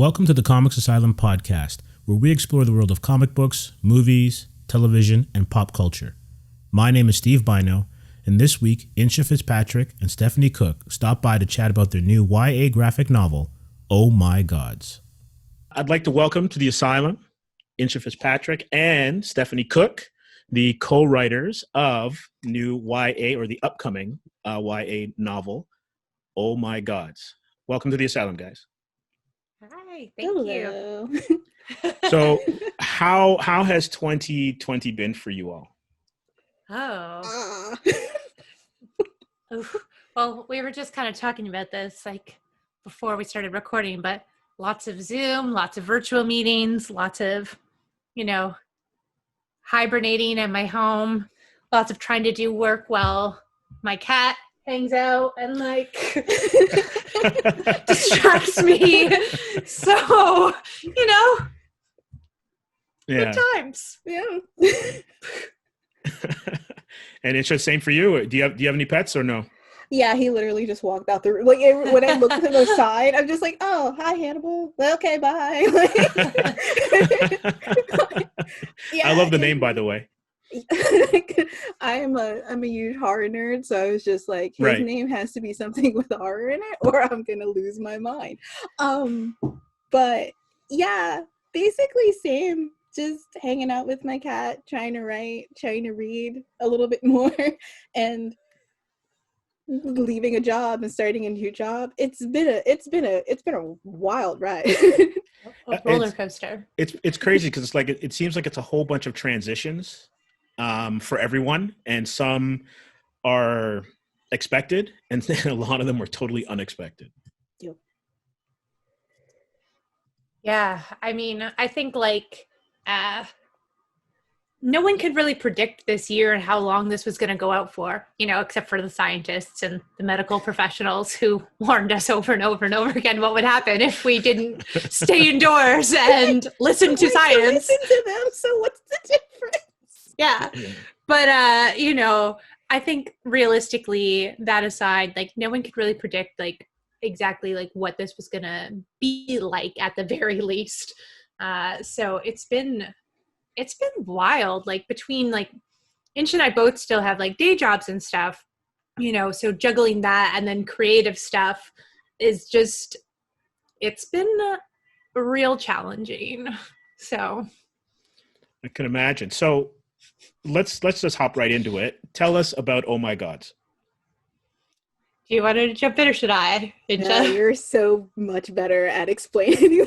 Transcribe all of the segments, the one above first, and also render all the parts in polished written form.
Welcome to the Comix Asylum podcast, where we explore the world of comic books, movies, television, and pop culture. My name is Steve Bino, and this week, Insha Fitzpatrick and Stephanie Cooke stopped by to chat about their new YA graphic novel, Oh My Gods. I'd like to welcome to the Asylum, Insha Fitzpatrick and Stephanie Cooke, the co-writers of new YA, or the upcoming YA novel, Oh My Gods. Welcome to the Asylum, guys. Hi, thank you. So how has 2020 been for you all? Well, we were just kind of talking about this like before we started recording, but lots of Zoom, lots of virtual meetings, lots of, hibernating at my home, lots of trying to do work while my cat hangs out and distracts me. So, good times. Yeah. And it's the same for you. Do you have any pets or no? Yeah, he literally just walked out the room. Like, when I looked to the side, I'm just like, oh, hi, Hannibal. Okay, bye. I love the name, by the way. I'm a huge horror nerd, so I was just like, his name has to be something with horror in it, or I'm gonna lose my mind. But yeah, basically same. Just hanging out with my cat, trying to write, trying to read a little bit more, and leaving a job and starting a new job. It's been a wild ride. A roller coaster. It's crazy because it's like it seems like it's a whole bunch of transitions for everyone, and some are expected, and then a lot of them were totally unexpected. Yep. Yeah, I mean, I think no one could really predict this year and how long this was going to go out for, except for the scientists and the medical professionals who warned us over and over and over again what would happen if we didn't stay indoors and listen to science. Listen to them, so what's the difference? Yeah. But, I think realistically, that aside, no one could really predict, exactly, what this was going to be like at the very least. So it's been wild, between Inch and I both still have day jobs and stuff, so juggling that and then creative stuff is just, it's been real challenging. So I can imagine. So let's just hop right into it. Tell us about Oh My Gods. Do you want to jump in or should I? No, you're so much better at explaining.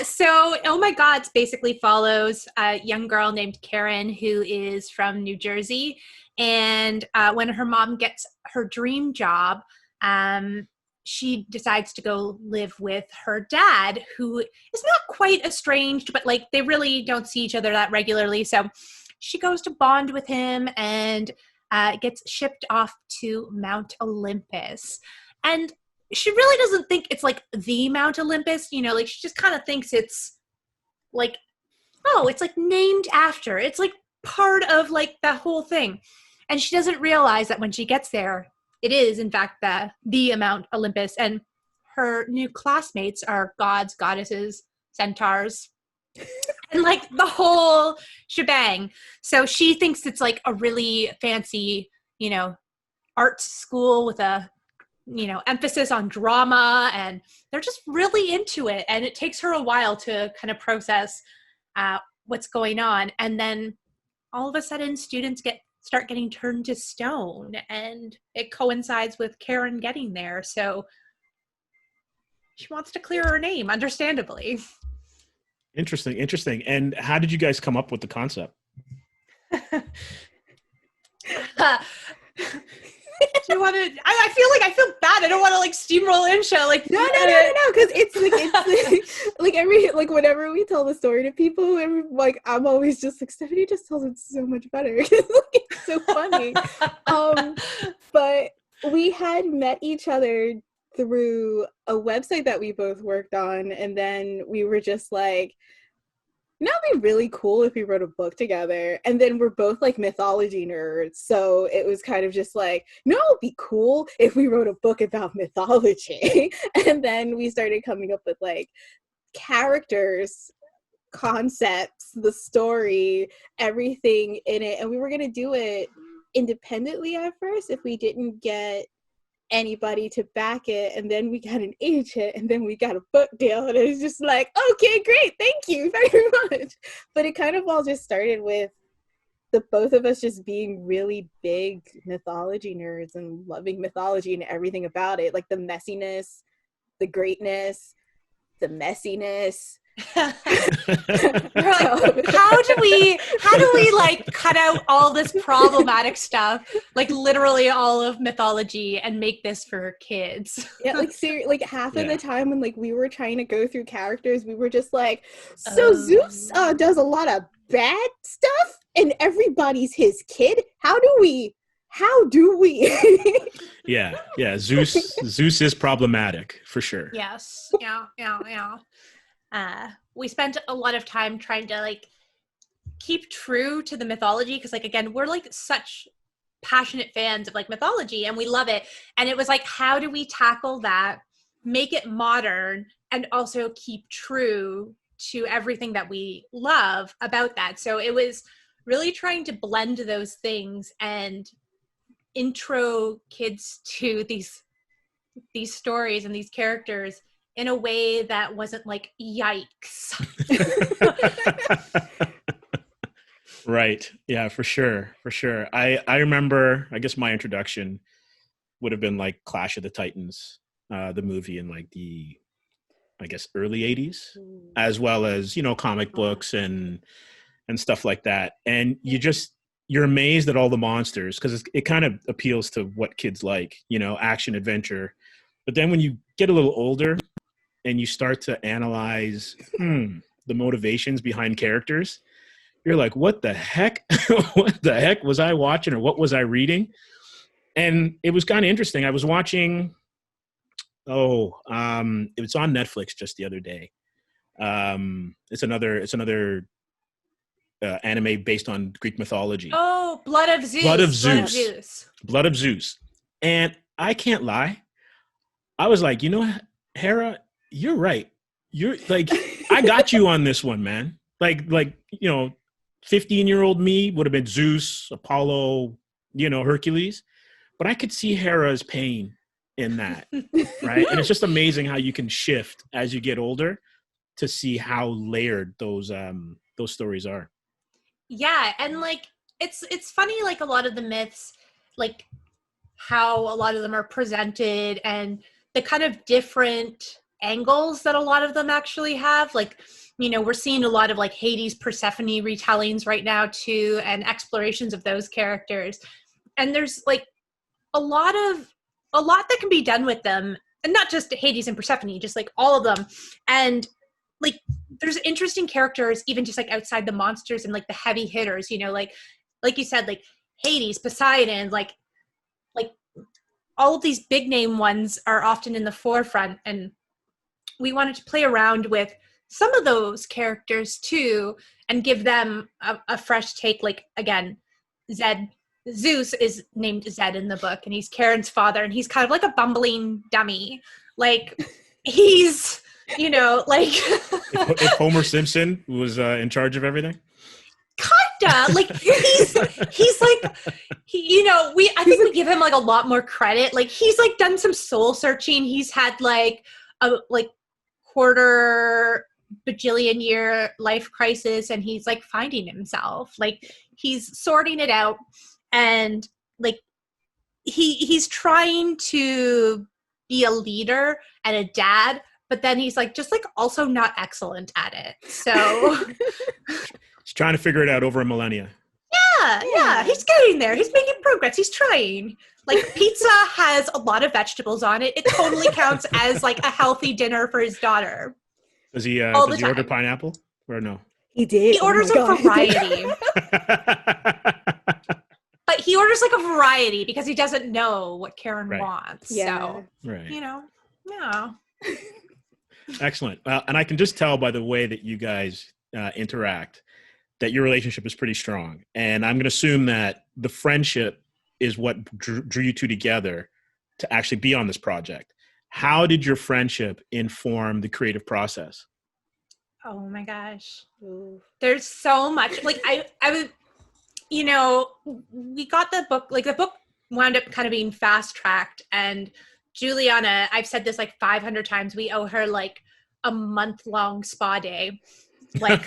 So Oh My Gods basically follows a young girl named Karen who is from New Jersey, and when her mom gets her dream job, she decides to go live with her dad, who is not quite estranged, but they really don't see each other that regularly. So she goes to bond with him and gets shipped off to Mount Olympus. And she really doesn't think it's the Mount Olympus, she just kind of thinks it's it's named after. It's part of that whole thing. And she doesn't realize that when she gets there, it is in fact the Mount Olympus. And her new classmates are gods, goddesses, centaurs, and the whole shebang. So she thinks it's a really fancy, art school with a emphasis on drama, and they're just really into it. And it takes her a while to kind of process what's going on. And then all of a sudden students start getting turned to stone, and it coincides with Karen getting there. So she wants to clear her name, understandably. Interesting. And how did you guys come up with the concept? Do you want to? I feel bad. I don't want to steamroll Insha. No. Because it's whenever we tell the story to people, I'm always just Stephanie just tells it so much better. It's so funny. But we had met each other through a website that we both worked on, and then we were just it'd be really cool if we wrote a book together. And then we're both like mythology nerds. So it was kind of just like, no, it'd be cool if we wrote a book about mythology. And then we started coming up with like characters, concepts, the story, everything in it. And we were going to do it independently at first if we didn't get anybody to back it, and then we got an agent, and then we got a book deal, and it was just like, okay, great, thank you very much. But it kind of all just started with the both of us just being really big mythology nerds and loving mythology and everything about it, like the messiness, the greatness, the messiness. We're like, how do we like cut out all this problematic stuff, like literally all of mythology, and make this for kids? Yeah, like like half of the time when like we were trying to go through characters, we were just like, so Zeus does a lot of bad stuff and everybody's his kid. How do we yeah Zeus is problematic for sure. Yes. Yeah. We spent a lot of time trying to like keep true to the mythology, because like, again, we're like such passionate fans of like mythology and we love it. And it was like, how do we tackle that, make it modern, and also keep true to everything that we love about that? So it was really trying to blend those things and intro kids to these stories and these characters in a way that wasn't like, yikes. Right. Yeah, for sure. I remember, I guess my introduction would have been like Clash of the Titans, the movie in like the, I guess, early 80s, as well as, comic books and stuff like that. And you're amazed at all the monsters, because it kind of appeals to what kids like, action, adventure. But then when you get a little older and you start to analyze the motivations behind characters, you're like, what the heck? What the heck was I watching, or what was I reading? And it was kind of interesting. I was watching, it was on Netflix just the other day. It's another anime based on Greek mythology. Oh, Blood of Zeus. Blood of Zeus. And I can't lie, I was like, Hera, you're right. You're like, I got you on this one, man. Like 15-year-old me would have been Zeus, Apollo, Hercules. But I could see Hera's pain in that, right? And it's just amazing how you can shift as you get older to see how layered those stories are. Yeah, and like it's funny, like a lot of the myths, like how a lot of them are presented and the kind of different angles that a lot of them actually have. Like, we're seeing a lot of like Hades, Persephone retellings right now too, and explorations of those characters. And there's like a lot that can be done with them, and not just Hades and Persephone, just like all of them. And like there's interesting characters even just like outside the monsters and like the heavy hitters, like you said, like Hades, Poseidon, like all of these big name ones are often in the forefront. And we wanted to play around with some of those characters too and give them a fresh take. Like, again, Zeus is named Zed in the book, and he's Karen's father, and he's kind of like a bumbling dummy. Like, he's, like... if Homer Simpson was in charge of everything? Kinda. Like, he's like, I think we give him like a lot more credit. Like, he's like done some soul searching. He's had like a quarter bajillion year life crisis, and he's like finding himself. Like, he's sorting it out, and like he's trying to be a leader and a dad, but then he's like just like also not excellent at it. So he's trying to figure it out over a millennia. Yeah, he's getting there. He's making progress. He's trying. Like, pizza has a lot of vegetables on it. It totally counts as like a healthy dinner for his daughter. Does he order pineapple or no? He did. He orders a variety. But he orders like a variety because he doesn't know what Karen wants. Yeah. So, yeah. Excellent. And I can just tell by the way that you guys interact, that your relationship is pretty strong. And I'm going to assume that the friendship is what drew you two together to actually be on this project. How did your friendship inform the creative process? Oh my gosh. Ooh. There's so much. Like I was, you know, we got the book, like the book wound up kind of being fast tracked, and Juliana, I've said this like 500 times, we owe her like a month-long spa day. Like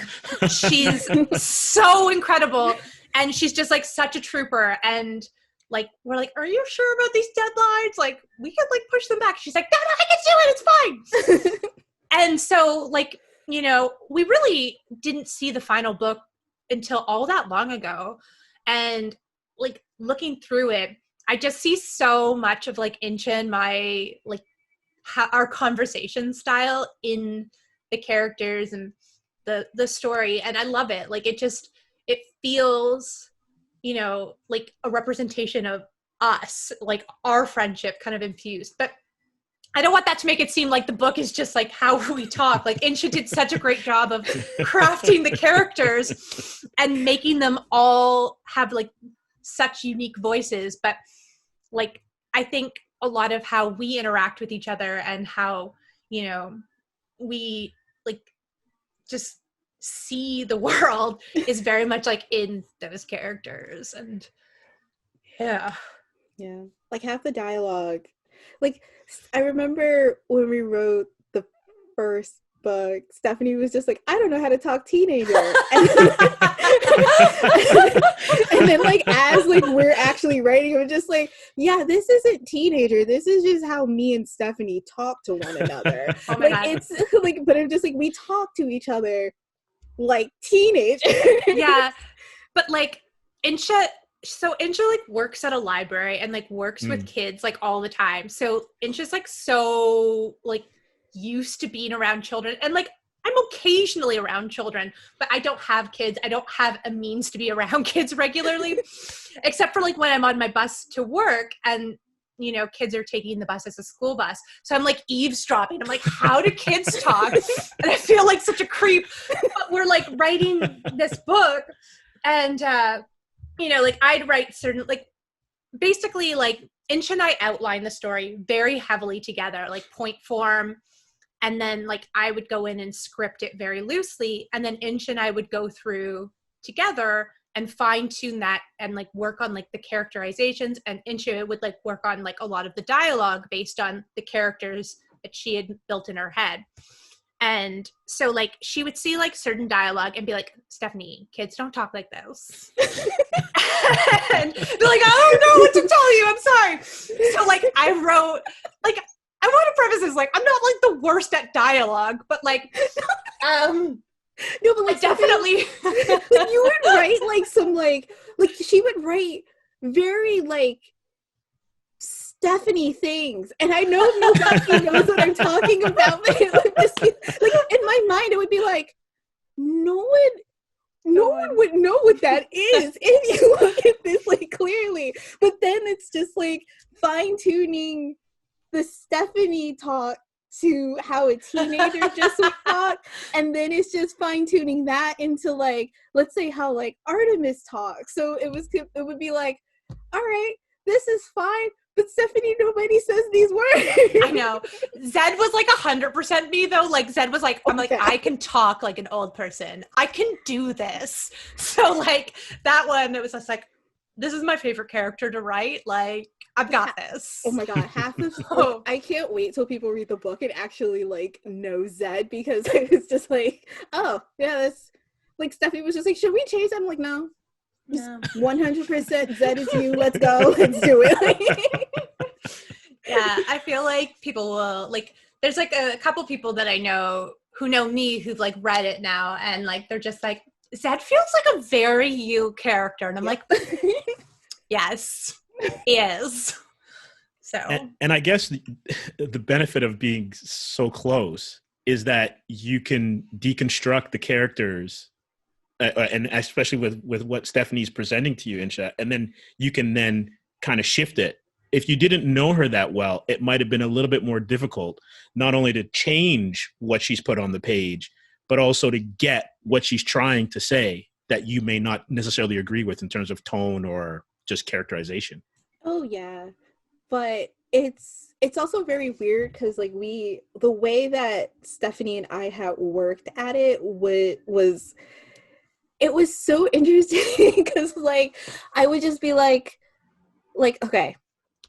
she's so incredible, and she's just like such a trooper. And like we're like, are you sure about these deadlines? Like we could like push them back. She's like, no, I can do it, it's fine. And so like, you know, we really didn't see the final book until all that long ago. And like looking through it, I just see so much of like Insha and my like our conversation style in the characters and the story, and I love it. Like it feels, you know, like a representation of us, like our friendship kind of infused. But I don't want that to make it seem like the book is just like how we talk. Like Insha did such a great job of crafting the characters and making them all have like such unique voices. But like I think a lot of how we interact with each other and how, you know, we like just see the world is very much like in those characters. And yeah, like half the dialogue, like I remember when we wrote the first book, Stephanie was just like, I don't know how to talk teenager. And then like as like we're actually writing, I'm just like, yeah, this isn't teenager, this is just how me and Stephanie talk to one another. Oh my like God. It's like, but I'm just like, we talk to each other like teenagers. Yeah, but like Insha like works at a library and like works with kids like all the time. So Insha's like so like used to being around children, and like I'm occasionally around children, but I don't have kids. I don't have a means to be around kids regularly, except for like when I'm on my bus to work and, you know, kids are taking the bus as a school bus. So I'm like eavesdropping. I'm like, how do kids talk? And I feel like such a creep. But we're like writing this book, and you know, like I'd write certain, like basically like Insha and I outline the story very heavily together, like point form. And then like I would go in and script it very loosely. And then Insha and I would go through together and fine tune that and like work on like the characterizations. And Insha would like work on like a lot of the dialogue based on the characters that she had built in her head. And so like she would see like certain dialogue and be like, Stephanie, kids don't talk like this. And they're like, I don't know what to tell you, I'm sorry. So like I wrote, like I want to preface this, like I'm not like the worst at dialogue, but like no, but like definitely like you would write like some like she would write very like Stephanie things, and I know nobody knows what I'm talking about, but it would just be, like in my mind it would be like no one would know what that is if you look at this like clearly. But then it's just like fine-tuning the Stephanie talk to how a teenager just would talk, and then it's just fine-tuning that into like, let's say how like Artemis talks. So it would be like, all right, this is fine, but Stephanie, nobody says these words. I know. Zed was like 100% me though. Like Zed was like, I'm like, I can talk like an old person. I can do this. So like that one, it was just like, this is my favorite character to write. Like, I've got this. Oh my God. Half of like, I can't wait till people read the book and actually like know Zed, because I was just like, oh yeah, that's like Stephanie was just like, should we change that? I'm like, no. 100% Zed is you. Let's go. Let's do it. Yeah, I feel like people will like. There's like a couple people that I know who know me who've like read it now, and like they're just like, Zed feels like a very you character, and I'm like, yes, he is. So, and I guess the benefit of being so close is that you can deconstruct the characters. And especially with what Stephanie's presenting to you, Insha, and then you can then kind of shift it. If you didn't know her that well, it might have been a little bit more difficult, not only to change what she's put on the page, but also to get what she's trying to say that you may not necessarily agree with in terms of tone or just characterization. Oh yeah, but it's also very weird because like the way that Stephanie and I had worked at it was it was so interesting because like I would just be like okay,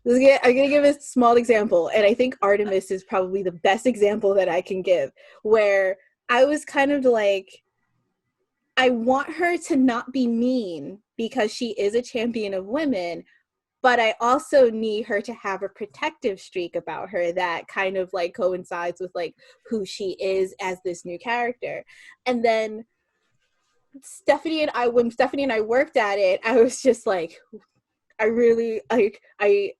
I'm gonna give a small example, and I think Artemis is probably the best example that I can give, where I was kind of like, I want her to not be mean because she is a champion of women, but I also need her to have a protective streak about her that kind of like coincides with like who she is as this new character. And then when Stephanie and I worked at it, I was just like, I really like I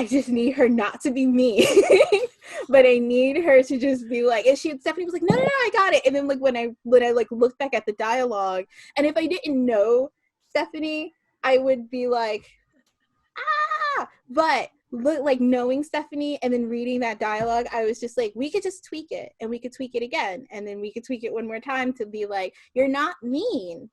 just need her not to be mean. But I need her to just be like, and Stephanie was like, no, I got it. And then like when I like looked back at the dialogue, and if I didn't know Stephanie, I would be like, but like knowing Stephanie and then reading that dialogue, I was just like, we could just tweak it, and we could tweak it again, and then we could tweak it one more time to be like, you're not mean,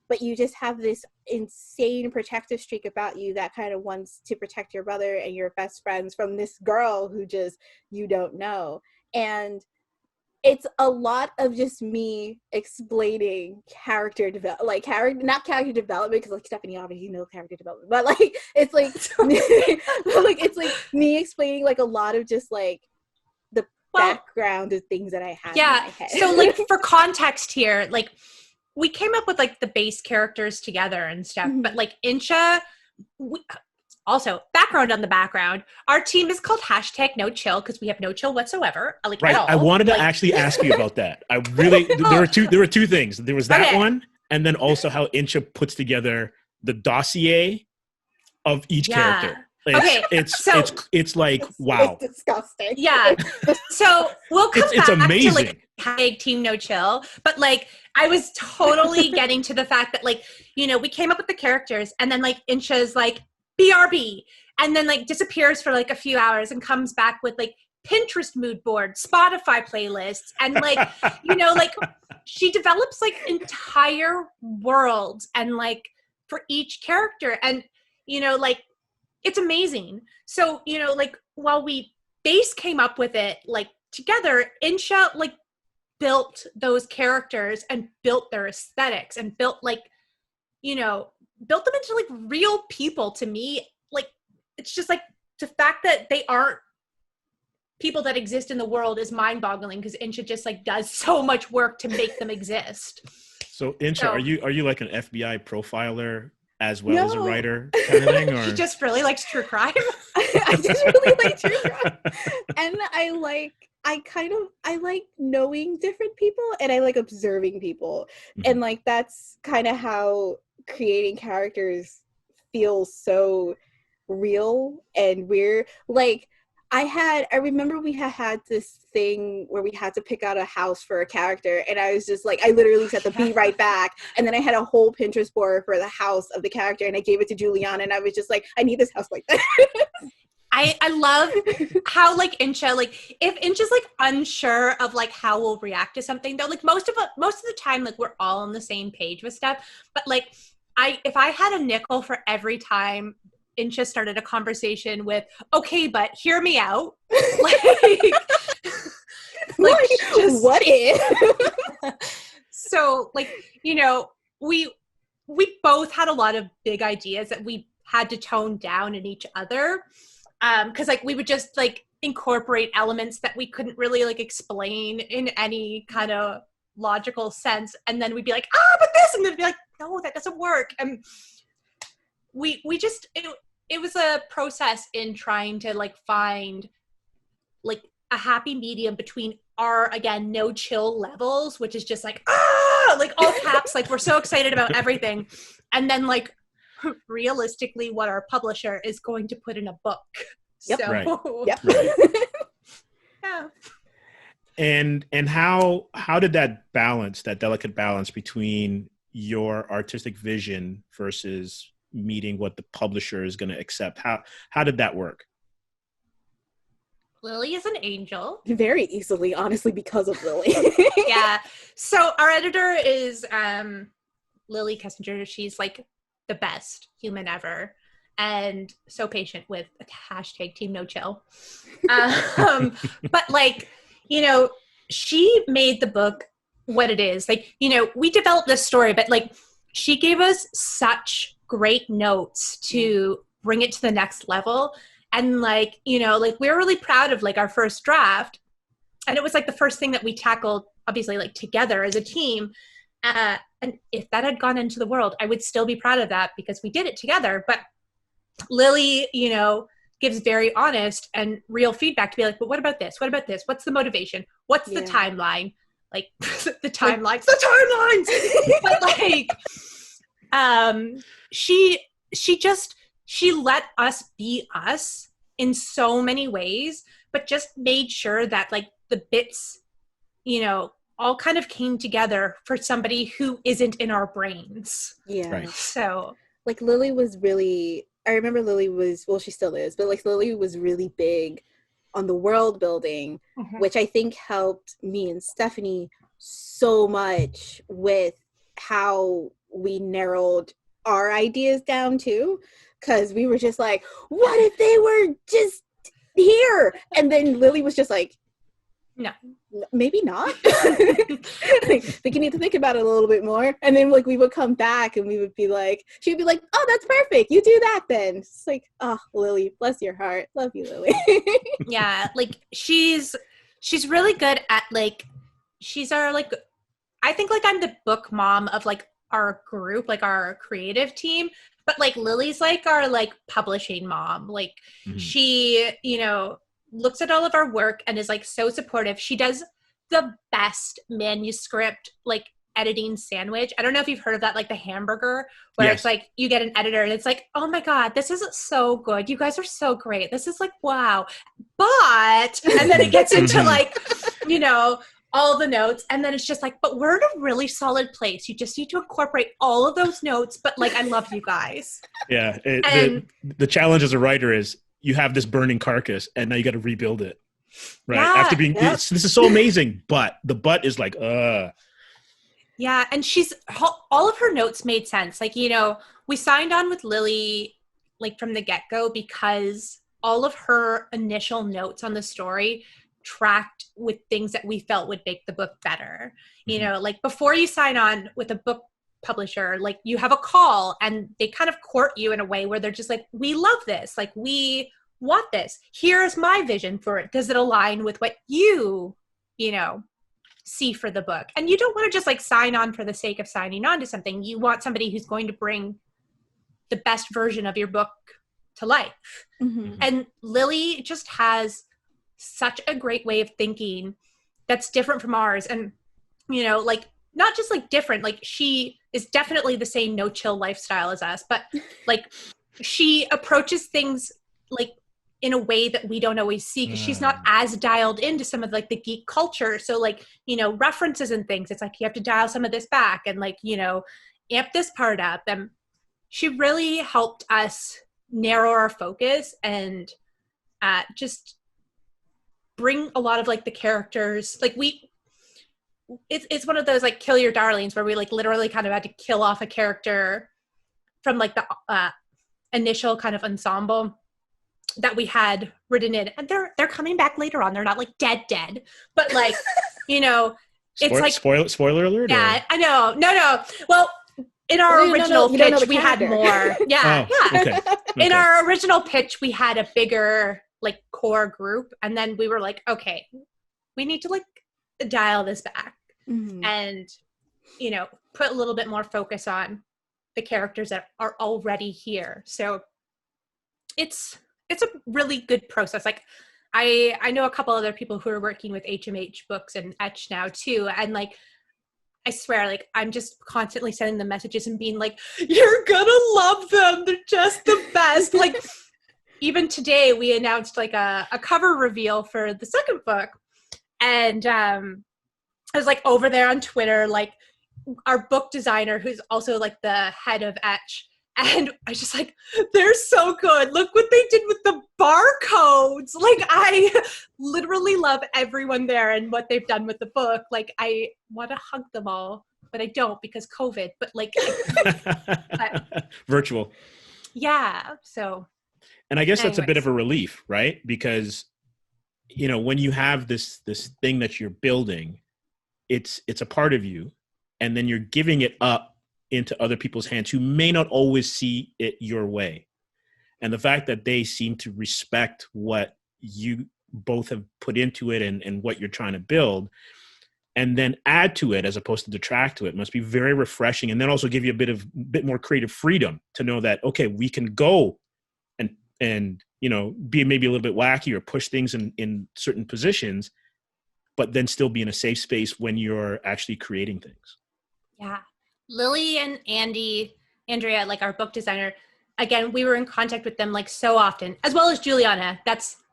but you just have this insane protective streak about you that kind of wants to protect your brother and your best friends from this girl who just you don't know. And it's a lot of just me explaining character development, like not character development, because like Stephanie obviously knows character development, but like it's like like it's like me explaining like a lot of just like the background of things that I had in my head. So like for context here, like we came up with like the base characters together and stuff, but like Insha, also background on the background, our team is called #NoChill because we have no chill whatsoever. Like right. At all. I wanted to actually ask you about that. I really, there were two things. There was that one, and then also how Insha puts together the dossier of each character. It's like, wow. It's disgusting. Yeah. So we'll come it's back amazing. to like hashtag Team No Chill. But like I was totally getting to the fact that like, you know, we came up with the characters and then like Insha's like BRB and then like disappears for like a few hours and comes back with like Pinterest mood board, Spotify playlists, and like, you know, like she develops like entire worlds and like for each character. And, you know, like it's amazing. So, you know, like while we base came up with it like together, Insha like built those characters and built their aesthetics and built like, you know, built them into like real people. To me, like it's just like the fact that they aren't people that exist in the world is mind-boggling because Insha just like does so much work to make them exist. So Insha, are you like an FBI profiler as well as a writer kind of thing? Or He just really likes true crime. I just really like true crime. And I like knowing different people and I like observing people. Mm-hmm. And like that's kind of how creating characters feels so real and weird. Like I remember we had this thing where we had to pick out a house for a character, and I was just like, I literally said to be right back, and then I had a whole Pinterest board for the house of the character, and I gave it to Juliana, and I was just like, I need this house like that. I love how like Insha, like if Insha's like unsure of like how we'll react to something though, like most of the time like we're all on the same page with stuff, but like if I had a nickel for every time Insha started a conversation with, okay, but hear me out. Like just, what if? So like, you know, we both had a lot of big ideas that we had to tone down in each other. Cause like we would just like incorporate elements that we couldn't really like explain in any kind of logical sense. And then we'd be like, but this, and they'd be like, no, that doesn't work. And we just, it was a process in trying to like find like a happy medium between our, again, no chill levels, which is just like, like all caps, like we're so excited about everything. And then like realistically what our publisher is going to put in a book. Yep. So, right. Yep. Right. Yeah. And how did that delicate balance between your artistic vision versus meeting what the publisher is going to accept? How did that work? Lily is an angel. Very easily, honestly, because of Lily. Yeah. So our editor is Lily Kessinger. She's like the best human ever, and so patient with hashtag Team No Chill. But like, you know, she made the book what it is. Like, you know, we developed this story, but like, she gave us such great notes to bring it to the next level. And like, you know, like we're really proud of like our first draft. And it was like the first thing that we tackled, obviously, like together as a team. And if that had gone into the world, I would still be proud of that because we did it together. But Lily, you know, gives very honest and real feedback to be like, but what about this? What about this? What's the motivation? What's the timeline? Like the timelines, but like, she let us be us in so many ways, but just made sure that like the bits, you know, all kind of came together for somebody who isn't in our brains. Yeah. Right. So like Lily was really, I remember Lily was, well, she still is, but like Lily was really big on the world building, which I think helped me and Stephanie so much with how we narrowed our ideas down too. Because we were just like, what if they were just here? And then Lily was just like, no, maybe not. Like, they need to think about it a little bit more. And then like we would come back and we would be like, she'd be like, oh, that's perfect. You do that then. It's like, oh, Lily, bless your heart. Love you, Lily. Yeah, like she's really good at like, she's our like, I think like I'm the book mom of like our group, like our creative team. But like Lily's like our like publishing mom. Like she, you know, looks at all of our work and is like so supportive. She does the best manuscript like editing sandwich. I don't know if you've heard of that, like the hamburger, where it's like you get an editor and it's like, oh my God, this is so good. You guys are so great. This is like, wow. But, and then it gets into like, you know, all the notes, and then it's just like, but we're in a really solid place. You just need to incorporate all of those notes, but like, I love you guys. Yeah. The challenge as a writer is you have this burning carcass and now you got to rebuild it. Right. Yeah, After being, this is so amazing, but the but is like, Yeah. And all of her notes made sense. Like, you know, we signed on with Lily like from the get-go because all of her initial notes on the story tracked with things that we felt would make the book better. You know, like before you sign on with a book publisher, like you have a call and they kind of court you in a way where they're just like, we love this. Like we want this. Here's my vision for it. Does it align with what you know, see for the book? And you don't want to just like sign on for the sake of signing on to something. You want somebody who's going to bring the best version of your book to life. And Lily just has such a great way of thinking that's different from ours. And, you know, like not just like different, like she is definitely the same no chill lifestyle as us, but like she approaches things like in a way that we don't always see because she's not as dialed into some of like the geek culture. So like, you know, references and things, it's like you have to dial some of this back and like, you know, amp this part up. And she really helped us narrow our focus and just bring a lot of like the characters, like it's one of those like kill your darlings where we like literally kind of had to kill off a character from like the initial kind of ensemble that we had written in, and they're coming back later on. They're not like dead, but like, you know, it's like spoiler alert. Yeah, I know. No. Well, in our original pitch, we had more. Yeah. Okay. In our original pitch, we had a bigger like core group, and then we were like, okay, we need to like dial this back and, you know, put a little bit more focus on the characters that are already here. So it's a really good process. Like I know a couple other people who are working with HMH books and Etch now too, and like I swear, like I'm just constantly sending them messages and being like, you're gonna love them, they're just the best. Like even today we announced like a cover reveal for the second book, and I was like over there on Twitter, like our book designer, who's also like the head of Etch, And I was just like, they're so good. Look what they did with the barcodes. Like, I literally love everyone there and what they've done with the book. Like, I want to hug them all, but I don't because COVID. But like, virtual. Yeah. So. And I guess that's a bit of a relief, right? Because, you know, when you have this thing that you're building, it's a part of you, and then you're giving it up into other people's hands who may not always see it your way. And the fact that they seem to respect what you both have put into it and what you're trying to build, and then add to it as opposed to detract to it, must be very refreshing. And then also give you a bit more creative freedom to know that, okay, we can go and you know, be maybe a little bit wacky or push things in certain positions, but then still be in a safe space when you're actually creating things. Yeah. Lily and Andrea, like our book designer, again, we were in contact with them like so often, as well as Juliana.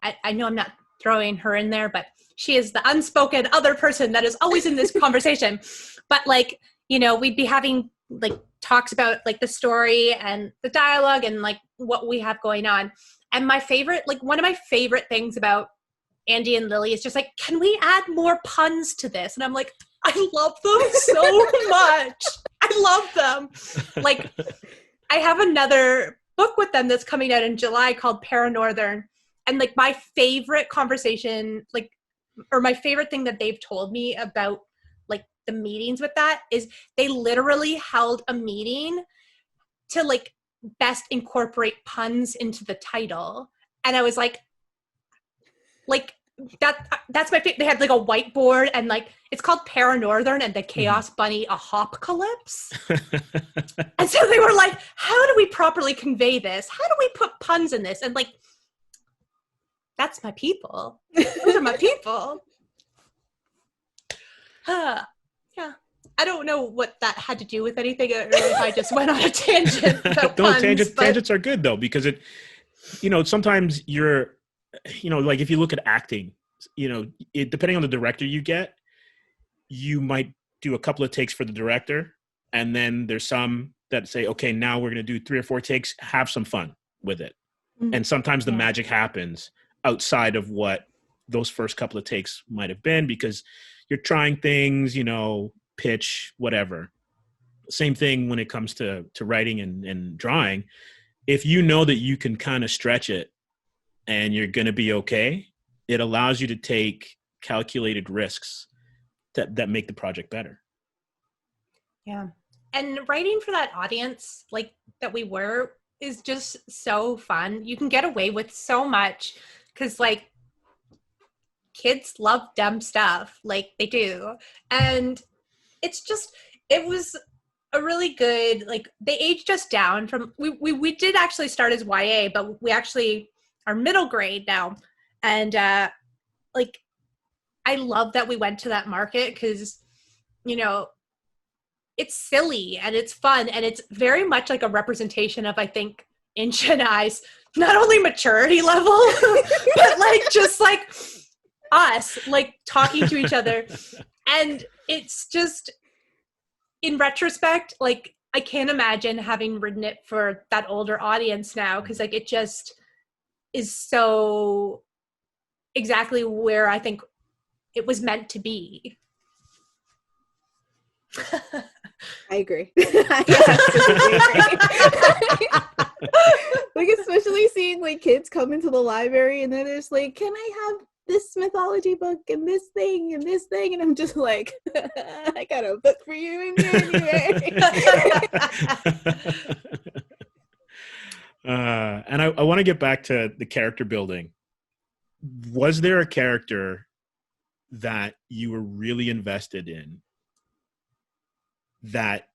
I know I'm not throwing her in there, but she is the unspoken other person that is always in this conversation. But like, you know, we'd be having like talks about like the story and the dialogue and like what we have going on. And my favorite, like one of my favorite things about Andy and Lily is just like, can we add more puns to this? And I'm like, I love them so much. I love them. Like, I have another book with them that's coming out in July called Paranorthern. And like my favorite conversation, like, or my favorite thing that they've told me about like the meetings with that is they literally held a meeting to like best incorporate puns into the title. And I was like that's my favorite. They had like a whiteboard and like it's called Paranorthern and the Chaos Bunny a Hopcalypse. And so they were like, how do we properly convey this? How do we put puns in this? And like, that's my people. Those are my people. Yeah. I don't know what that had to do with anything, or if I just went on a tangent about puns. Tangents are good though, because it, you know, sometimes you're, you know, like if you look at acting, you know, depending on the director you get, you might do a couple of takes for the director. And then there's some that say, okay, now we're going to do 3 or 4 takes, have some fun with it. Mm-hmm. And sometimes the magic happens outside of what those first couple of takes might have been, because you're trying things, you know, pitch, whatever. Same thing when it comes to writing and drawing. If you know that you can kind of stretch it and you're going to be okay, it allows you to take calculated risks that make the project better. Yeah. And writing for that audience, like that we were, is just so fun. You can get away with so much because like kids love dumb stuff, like they do. And it was a really good, like they aged us down from, we did actually start as YA, but we actually are middle grade now. And like, I love that we went to that market because, you know, it's silly and it's fun and it's very much like a representation of, I think, Insha and I's not only maturity level, but like just like us, like talking to each other. And it's just, in retrospect, like I can't imagine having written it for that older audience now, because like it just is so exactly where I think it was meant to be. I agree. I absolutely agree. Like especially seeing like kids come into the library and then there's like, can I have this mythology book and this thing and this thing? And I'm just like, I got a book for you in January. And I want to get back to the character building. Was there a character that you were really invested in that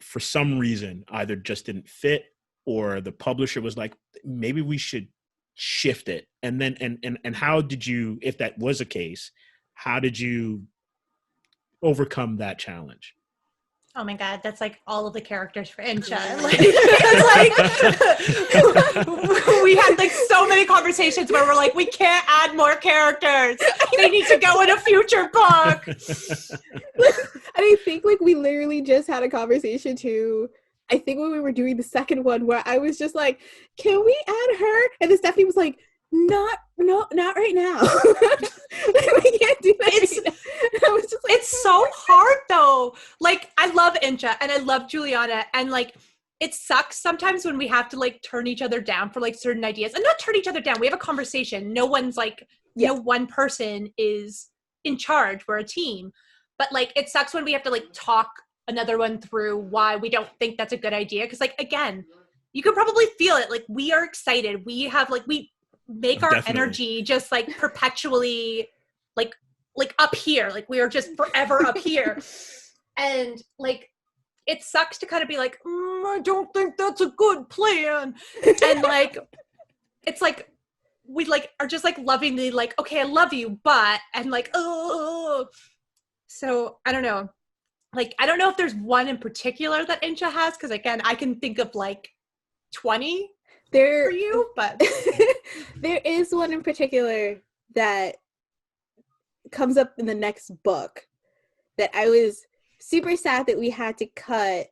for some reason either just didn't fit or the publisher was like, maybe we should shift it? And then, and how did you, if that was a case, how did you overcome that challenge? Oh my God, that's like all of the characters for Insha. Like, we had like so many conversations where we're like, we can't add more characters. They need to go in a future book. And I think like we literally just had a conversation too I think when we were doing the second one, where I was just like, can we add her? And then Stephanie was like, not right now. We can't do that. I was just like, it's so hard though. Like, I love Insha and I love Juliana, and like, it sucks sometimes when we have to like turn each other down for like certain ideas, and not turn each other down. We have a conversation. No one's like, no one person is in charge. We're a team. But like, it sucks when we have to like talk another one through why we don't think that's a good idea. Cause like, again, you can probably feel it. Like, we are excited. We have like, we make our energy just like perpetually like up here. Like, we are just forever up here. And like, it sucks to kind of be like, I don't think that's a good plan. And like, it's like, we like are just like lovingly like, okay, I love you, but, and like, oh. So I don't know. Like, I don't know if there's one in particular that Insha has, because again, I can think of like 20 for you, but there is one in particular that comes up in the next book that I was super sad that we had to cut,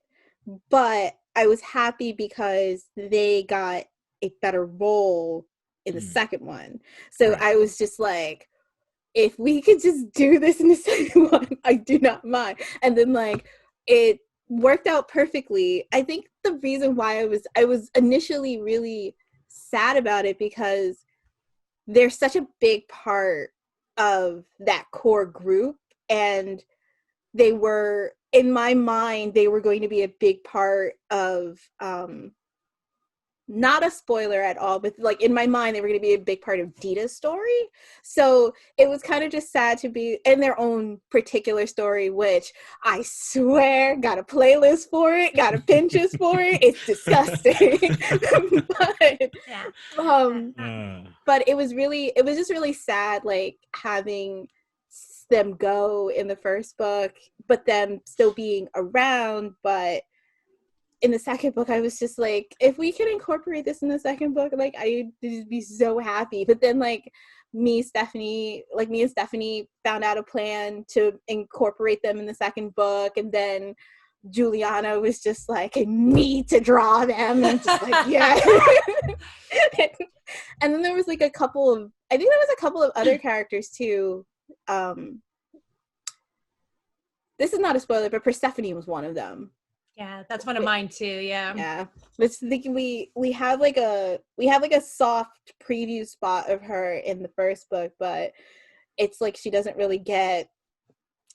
but I was happy because they got a better role in the second one. So I was just like, if we could just do this in the second one, I do not mind. And then like, it worked out perfectly. I think the reason why I was initially really sad about it, because they're such a big part of that core group, and they were, in my mind, they were going to be a big part of, not a spoiler at all, but like in my mind, they were going to be a big part of Dita's story. So it was kind of just sad to be in their own particular story, which I swear got a playlist for it, got a Pinterest for it. It's disgusting. But it was just really sad, like having them go in the first book, but them still being around. But in the second book, I was just like, if we could incorporate this in the second book, like I'd just be so happy. But then like me and Stephanie found out a plan to incorporate them in the second book, and then Juliana was just like, I need to draw them, and just like, yeah. And then there was like a couple of other characters too. This is not a spoiler, but Persephone was one of them. Yeah, that's one of mine too. Yeah. Yeah. But thinking we have like a soft preview spot of her in the first book, but it's like she doesn't really get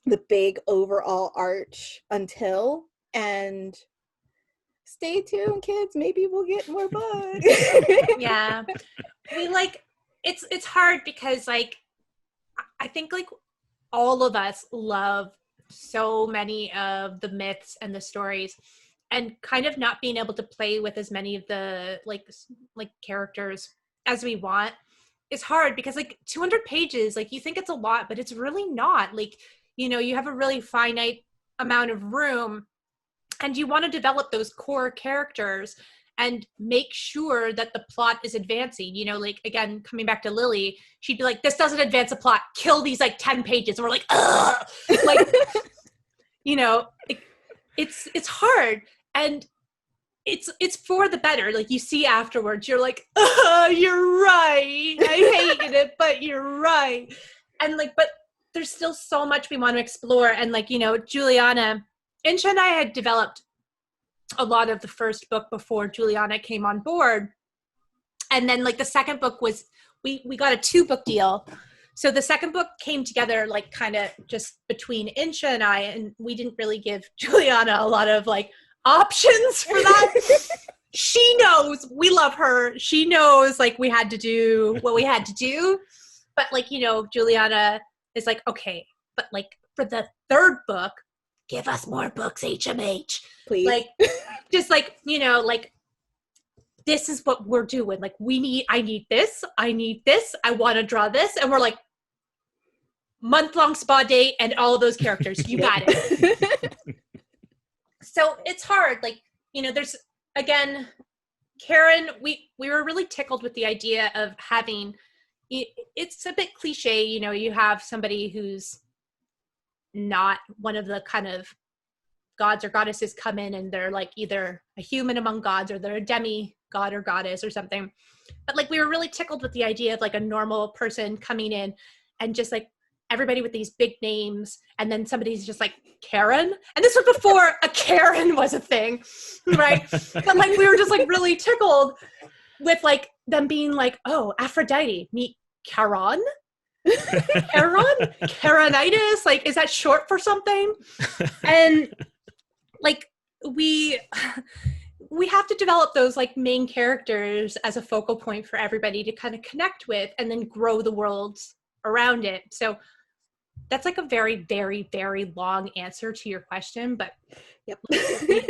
the big overall arch until, and stay tuned, kids. Maybe we'll get more books. Yeah. We like, it's hard because like, I think like all of us love so many of the myths and the stories, and kind of not being able to play with as many of the like characters as we want is hard, because like 200 pages, like you think it's a lot, but it's really not. Like, you know, you have a really finite amount of room, and you want to develop those core characters and make sure that the plot is advancing. You know, like, again, coming back to Lily, she'd be like, this doesn't advance the plot, kill these like 10 pages. And we're like, ugh! Like, you know, it's hard. And it's for the better. Like, you see afterwards, you're like, you're right. I hated it, but you're right. And like, but there's still so much we want to explore. And like, you know, Juliana, Insha and I had developed a lot of the first book before Juliana came on board. And then like the second book was, we got a 2-book deal. So the second book came together like kind of just between Insha and I, and we didn't really give Juliana a lot of like options for that. She knows we love her. She knows like we had to do what we had to do. But like, you know, Juliana is like, okay, but like for the third book, give us more books, HMH. Please. Like, just like, you know, like, this is what we're doing. Like, I need this. I want to draw this. And we're like, month-long spa date and all of those characters. You got it. So it's hard. Like, you know, there's, again, Karen, we were really tickled with the idea of having, it's a bit cliche, you know, you have somebody who's not one of the kind of gods or goddesses come in and they're like either a human among gods or they're a demi god or goddess or something. But like we were really tickled with the idea of like a normal person coming in and just like everybody with these big names, and then somebody's just like Karen, and this was before a Karen was a thing, right? But like we were just like really tickled with like them being like, oh, Aphrodite, meet Charon. Charon? Charonitis? Like, is that short for something? And like we have to develop those like main characters as a focal point for everybody to kind of connect with and then grow the worlds around it. So that's like a very, very, very long answer to your question, but yep.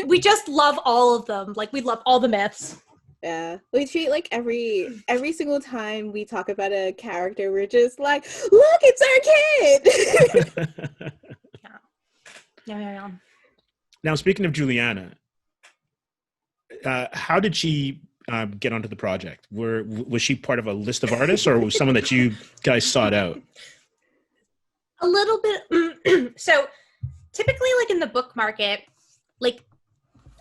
we just love all of them. Like we love all the myths. Yeah, we treat like every single time we talk about a character, we're just like, look, it's our kid. Yeah. Now, speaking of Juliana, how did she get onto the project? Was she part of a list of artists, or was someone that you guys sought out? A little bit. So typically like in the book market, like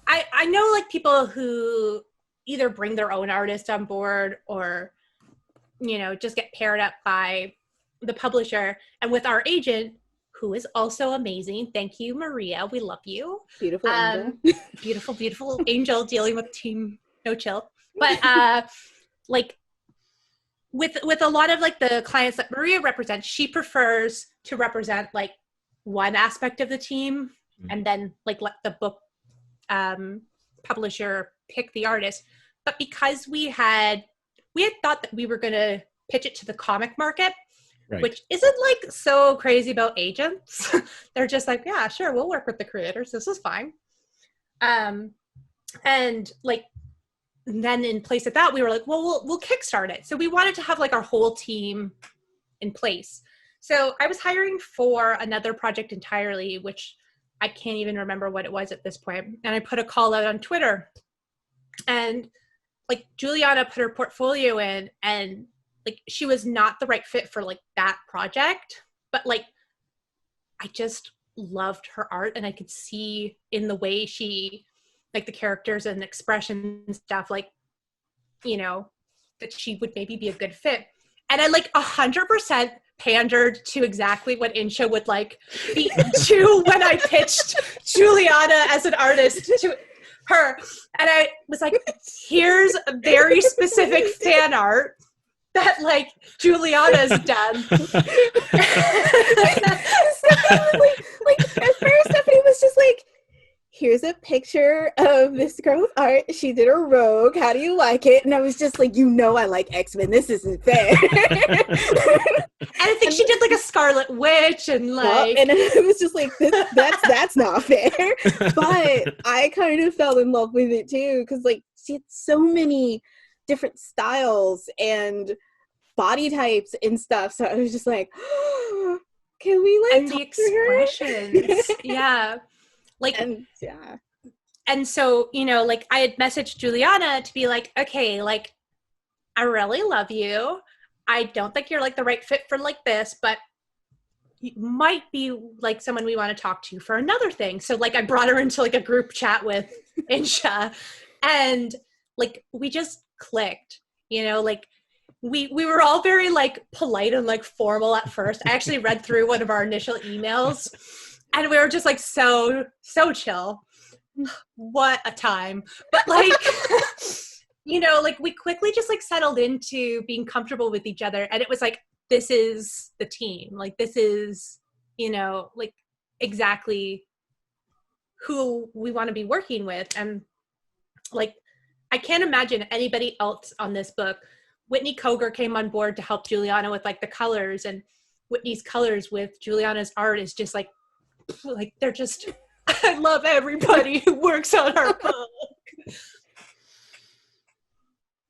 I know like people who either bring their own artist on board or, you know, just get paired up by the publisher. And with our agent, who is also amazing. Thank you, Maria. We love you. Beautiful angel. Beautiful angel dealing with Team No Chill. But like with a lot of like the clients that Maria represents, she prefers to represent like one aspect of the team and then like let the book publisher pick the artist. But because we had thought that we were going to pitch it to the comic market, right, which isn't like so crazy about agents. They're just like, yeah, sure, we'll work with the creators. This is fine. And like, then in place of that, we were like, well, we'll kickstart it. So we wanted to have like our whole team in place. So I was hiring for another project entirely, which I can't even remember what it was at this point. And I put a call out on Twitter, and like Juliana put her portfolio in, and like she was not the right fit for like that project, but like I just loved her art, and I could see in the way she like the characters and expression and stuff, like, you know, that she would maybe be a good fit. And I like 100% pandered to exactly what Insha would like be to when I pitched Juliana as an artist to her. And I was like, here's a very specific fan art that like Juliana's done. like at first Stephanie was just like, here's a picture of this girl with art. She did a rogue. How do you like it? And I was just like, you know, I like X-Men. This isn't fair. And I think she did like a Scarlet Witch and like, and it was just like, that's not fair. But I kind of fell in love with it too, because like she had so many different styles and body types and stuff. So I was just like, oh, can we like and the expressions? Yeah. Like, and so, you know, like I had messaged Juliana to be like, okay, like, I really love you. I don't think you're like the right fit for like this, but you might be like someone we want to talk to for another thing. So like I brought her into like a group chat with Insha, and like we just clicked, you know, like we were all very like polite and like formal at first. I actually read through one of our initial emails, and we were just like so chill. What a time. But like, you know, like we quickly just like settled into being comfortable with each other. And it was like, this is the team. Like, this is, you know, like exactly who we want to be working with. And like, I can't imagine anybody else on this book. Whitney Koger came on board to help Juliana with like the colors, and Whitney's colors with Juliana's art is just like they're just, I love everybody who works on our book.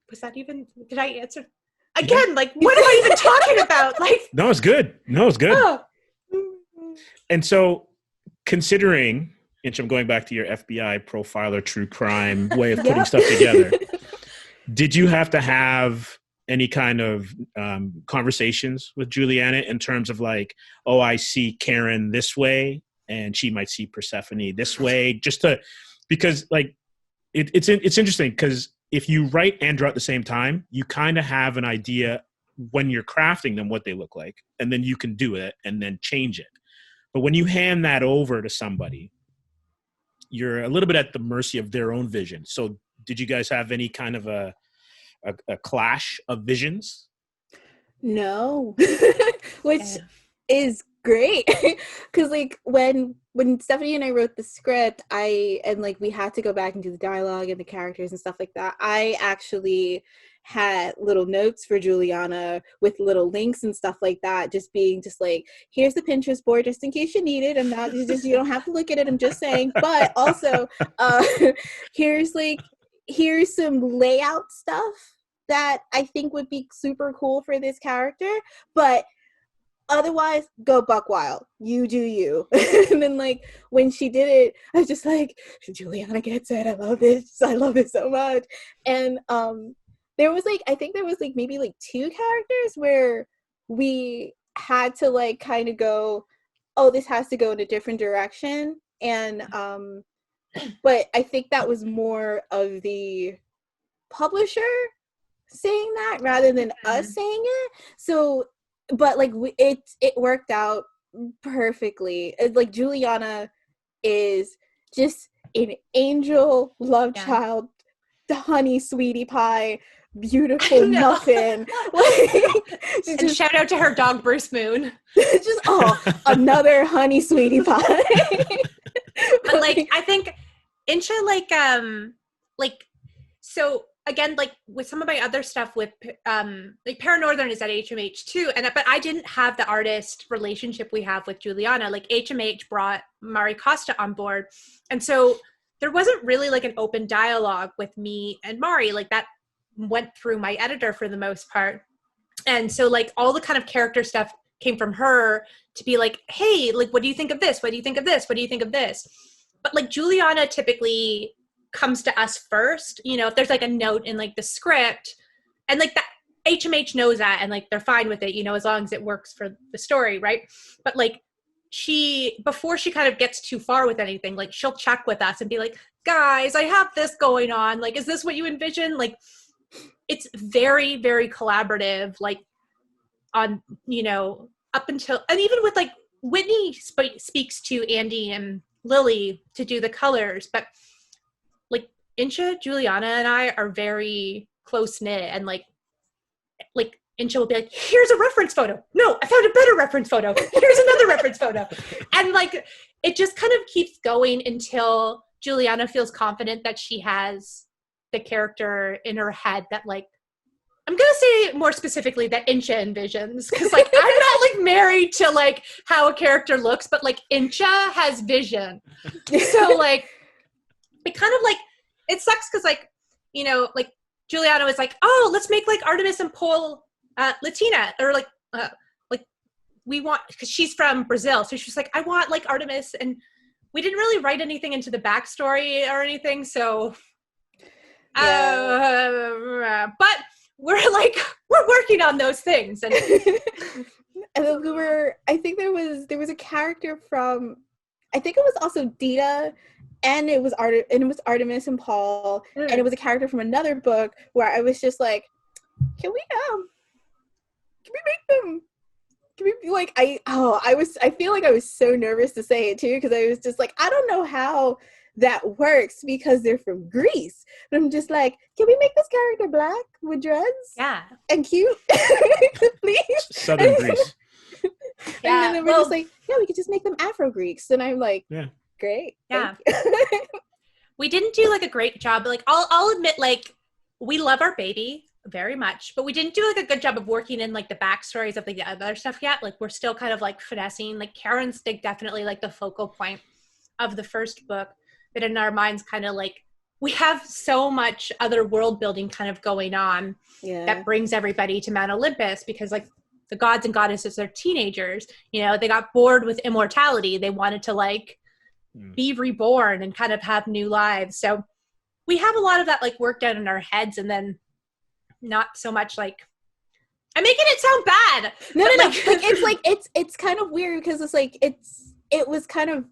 Was that even, did I answer? Again, like, what am I even talking about? Like, No, it's good. Oh. And so considering, and I'm going back to your FBI profiler, true crime way of putting stuff together, did you have to have any kind of conversations with Juliana in terms of like, oh, I see Karen this way, and she might see Persephone this way, because like it's interesting, because if you write and draw at the same time, you kind of have an idea when you're crafting them what they look like, and then you can do it and then change it. But when you hand that over to somebody, you're a little bit at the mercy of their own vision. So did you guys have any kind of a clash of visions? No, which is great, because like when Stephanie and I wrote the script, we had to go back and do the dialogue and the characters and stuff like that. I actually had little notes for Juliana with little links and stuff like that, just being just like, here's the Pinterest board just in case you need it. I'm not just, you don't have to look at it, I'm just saying. But also here's some layout stuff that I think would be super cool for this character, but otherwise go buck wild, you do you. And then like when she did it, I was just like, Juliana gets it, I love this so much. And there was like, I think there was like maybe like 2 characters where we had to like kind of go, oh, this has to go in a different direction. And but I think that was more of the publisher saying that rather than us saying it. So, but like it worked out perfectly. It's like Juliana is just an angel, love child, the honey sweetie pie, beautiful muffin. And just, shout out to her dog Bruce Moon. Just another honey sweetie pie. But like I think Insha so again, like with some of my other stuff with like Paranorthern is at HMH too, but I didn't have the artist relationship we have with Juliana. Like HMH brought Mari Costa on board, and so there wasn't really like an open dialogue with me and Mari. Like that went through my editor for the most part, and so like all the kind of character stuff came from her to be like, hey, like what do you think of this? What do you think of this? What do you think of this? But like Juliana typically comes to us first, you know, if there's like a note in like the script, and like that HMH knows that, and like they're fine with it, you know, as long as it works for the story, right? But like before she kind of gets too far with anything, like she'll check with us and be like, guys, I have this going on, like is this what you envision? Like it's very, very collaborative, like on, you know, up until, and even with like Whitney speaks to Andy and Lily to do the colors, but like Insha, Juliana, and I are very close knit, and like Insha will be like, here's a reference photo. No, I found a better reference photo. Here's another reference photo. And like, it just kind of keeps going until Juliana feels confident that she has the character in her head that like, I'm going to say more specifically that Insha envisions, because like, I'm not like married to like how a character looks, but like Insha has vision. So like, it kind of like, it sucks because like, you know, like Juliana was like, oh, let's make like Artemis and Paul Latina, or like we want, because she's from Brazil, so she's like, I want like Artemis, and we didn't really write anything into the backstory or anything, so but we're working on those things, and and then I think there was a character from, I think it was also Dita, and it was Artemis and Paul, and it was a character from another book where I was just like, can we make them? Can we be like, I feel like I was so nervous to say it too, because I was just like, I don't know how that works because they're from Greece. But I'm just like, can we make this character black with dreads? Yeah. And cute? Please? Southern Greece. And then they were just like, yeah, we could just make them Afro Greeks. And I'm like, yeah, great. Yeah. We didn't do like a great job. Like I'll admit, like we love our baby very much, but we didn't do like a good job of working in like the backstories of the other stuff yet. Like we're still kind of like finessing, like Karen's definitely like the focal point of the first book, but in our minds kind of like we have so much other world building kind of going on that brings everybody to Mount Olympus, because like the gods and goddesses are teenagers, you know, they got bored with immortality. They wanted to like be reborn and kind of have new lives. So we have a lot of that like worked out in our heads, and then not so much like, I'm making it sound bad. No. Like, it's like, it's kind of weird because it's like, it was kind of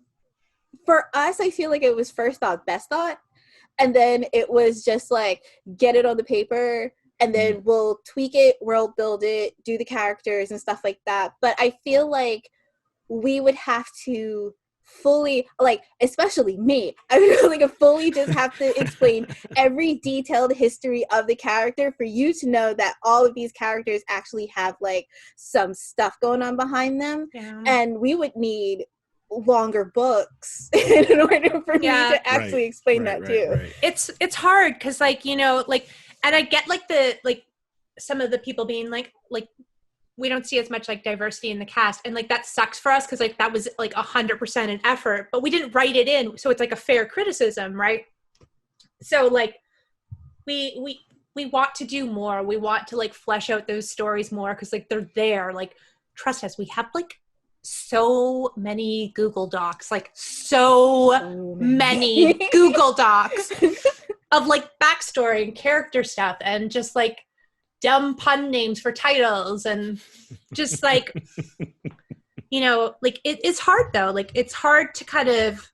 for us, I feel like it was first thought, best thought. And then it was just like, get it on the paper, and then we'll tweak it, world build it, do the characters and stuff like that. But I feel like we would have to fully, like, especially me, I would like fully just have to explain every detailed history of the character for you to know that all of these characters actually have like some stuff going on behind them. Yeah. And we would need longer books in order for me to actually explain that too. Right. It's hard because, like, you know, like, and I get like the, like, some of the people being like we don't see as much like diversity in the cast, and like that sucks for us because like that was like 100% an effort, but we didn't write it in, so it's like a fair criticism, right? So like we want to do more. We want to like flesh out those stories more because like they're there. Like, trust us, we have like so many Google Docs, like so many Google Docs of like backstory and character stuff and just like dumb pun names for titles and just like, you know, like it's hard though. Like it's hard to kind of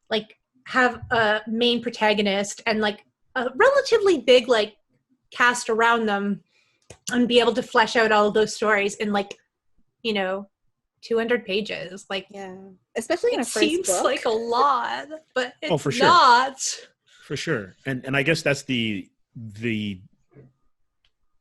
like have a main protagonist and like a relatively big like cast around them and be able to flesh out all of those stories in like, you know, 200 pages. Like, yeah, especially in a first seems book. like a lot, but it's for sure. not. For sure. And I guess that's the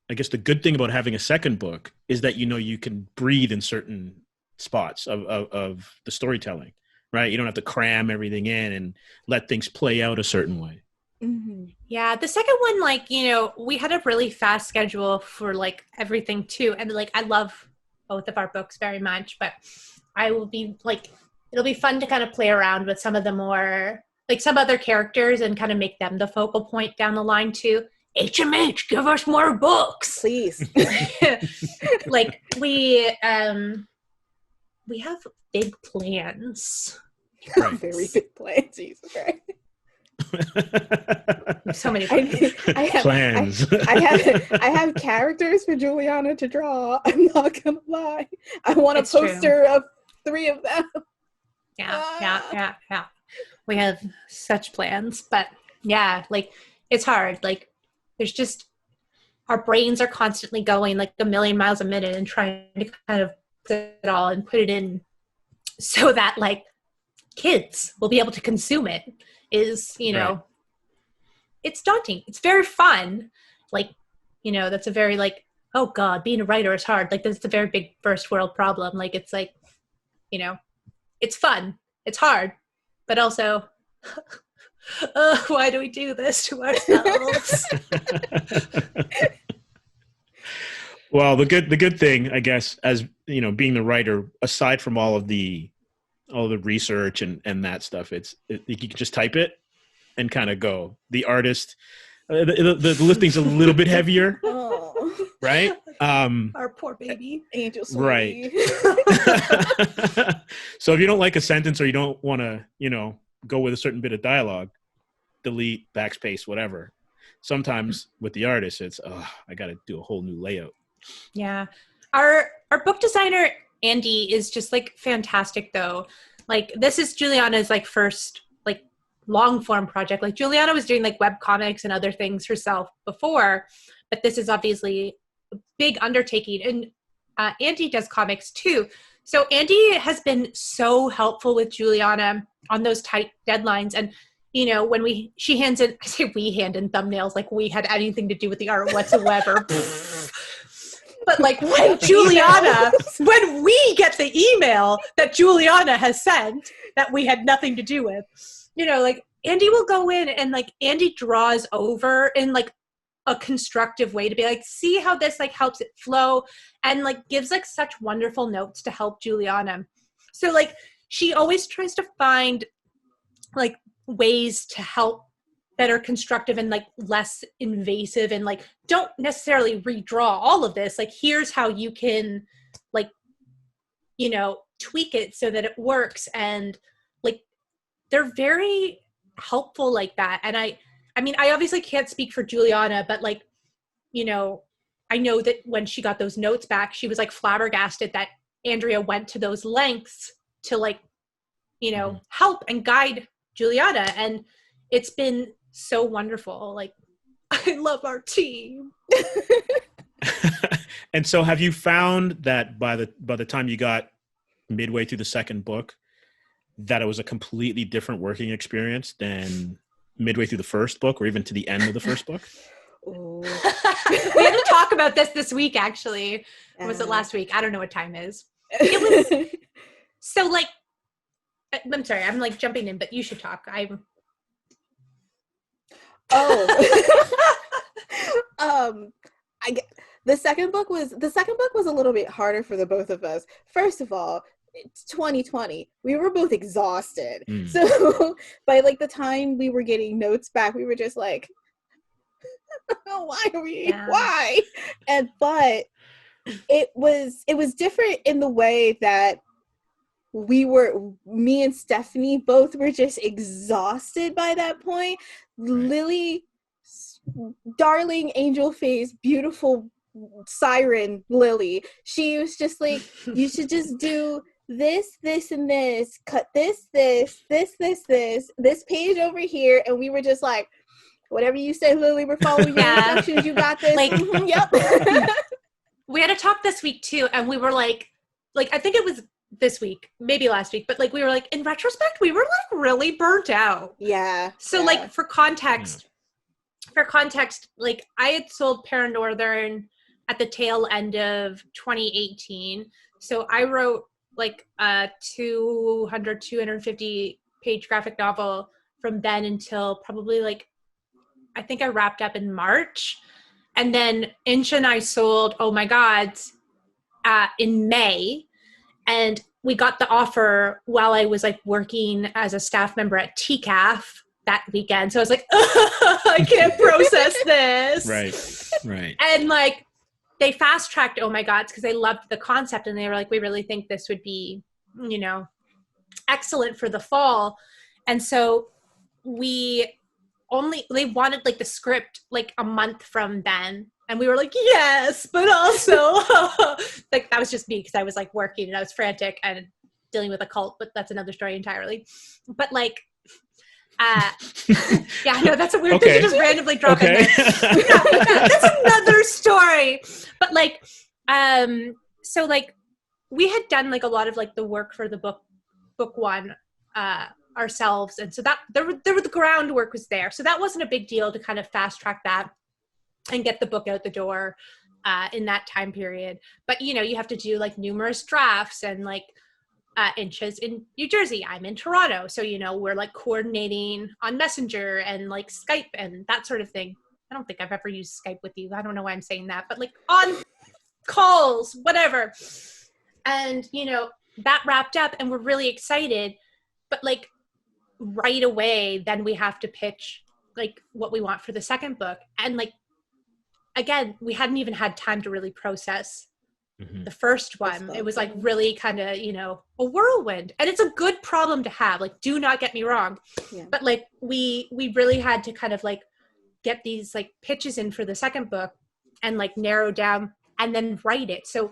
I guess the good thing about having a second book is that, you know, you can breathe in certain spots of the storytelling, right? You don't have to cram everything in and let things play out a certain way. Mm-hmm. Yeah, the second one, like, you know, we had a really fast schedule for like everything too. And like, I love both of our books very much, but I will be like, it'll be fun to kind of play around with some of the more, like some other characters and kind of make them the focal point down the line too. HMH, give us more books, please. Like we have big plans. Right. Very big plans, Jesus Christ. So many plans. I have characters for Juliana to draw. I'm not gonna lie. I want a poster of 3 of them. Yeah. We have such plans, but yeah, like it's hard. Like there's just, our brains are constantly going like a million miles a minute and trying to kind of put it all and put it in so that like kids will be able to consume it. Is, you know, right. It's daunting. It's very fun. Like, you know, that's a very like, oh God, being a writer is hard. Like that's a very big first world problem. Like it's like, you know, it's fun. It's hard, but also, why do we do this to ourselves? Well, the good thing, I guess, as you know, being the writer, aside from all the research and that stuff, you can just type it and kind of go. The artist, the lifting's a little bit heavier, right? Our poor baby, Angel Sweetie. Right. So if you don't like a sentence or you don't want to, you know, go with a certain bit of dialogue, delete, backspace, whatever. Sometimes with the artist, it's I got to do a whole new layout. Yeah, our book designer Andy is just like fantastic though. Like this is Juliana's like first like long form project. Like Juliana was doing like web comics and other things herself before, but this is obviously a big undertaking. And Andy does comics too. So Andy has been so helpful with Juliana on those tight deadlines. And you know, when she hands in, I say we hand in thumbnails like we had anything to do with the art whatsoever. But like when when we get the email that Juliana has sent that we had nothing to do with, you know, like Andy will go in and like Andy draws over in like a constructive way to be like, see how this like helps it flow, and like gives like such wonderful notes to help Juliana. So like she always tries to find like ways to help that are constructive and like less invasive and like don't necessarily redraw all of this. Like here's how you can like, you know, tweak it so that it works. And like they're very helpful like that. And I mean, I obviously can't speak for Juliana, but like, you know, I know that when she got those notes back, she was like flabbergasted that Andrea went to those lengths to like help and guide Juliana. And it's been so wonderful. Like, I love our team. And so have you found that by the time you got midway through the second book, that it was a completely different working experience than midway through the first book or even to the end of the first book? We had to talk about this week, actually. Or was it last week? I don't know what time is. It was so like, I'm sorry, I'm like jumping in, but you should talk. The second book was a little bit harder for the both of us. First of all, it's 2020. We were both exhausted. So by like the time we were getting notes back, we were just like, why? But it was different in the way that me and Stephanie both were just exhausted by that point. Lily, darling angel face, beautiful siren Lily, she was just like, you should just do this and this, cut this page over here. And we were just like, whatever you say, Lily, we're following your instructions. You got this. Like, yep. We had a talk this week too, and we were like I think it was this week, maybe last week, but like we were like, in retrospect, we were like really burnt out. Yeah. So like for context, like I had sold Paranorthern at the tail end of 2018. So I wrote like a 250 page graphic novel from then until probably like, I think I wrapped up in March. And then Insha and I sold Oh My Gods in May. And we got the offer while I was like working as a staff member at TCAF that weekend. So I was like, I can't process this. Right. And like, they fast tracked Oh My Gods because they loved the concept. And they were like, we really think this would be, excellent for the fall. And so they wanted like the script like a month from then. And we were like, yes, but also like that was just me because I was like working and I was frantic and dealing with a cult, but that's another story entirely. But like, yeah, no, that's a weird thing to just randomly drop in there. That's another story. But like, so like we had done like a lot of like the work for the book one, ourselves. And so that the groundwork was there. So that wasn't a big deal to kind of fast track that and get the book out the door in that time period. But, you have to do like numerous drafts and like Insha's in New Jersey. I'm in Toronto. So, we're like coordinating on Messenger and like Skype and that sort of thing. I don't think I've ever used Skype with you. I don't know why I'm saying that, but like on calls, whatever. And, that wrapped up and we're really excited. But like right away, then we have to pitch like what we want for the second book. And like, again, we hadn't even had time to really process the first one. It was like really kind of, a whirlwind. And it's a good problem to have. Like, do not get me wrong. Yeah. But like we really had to kind of like get these like pitches in for the second book and like narrow down and then write it. So,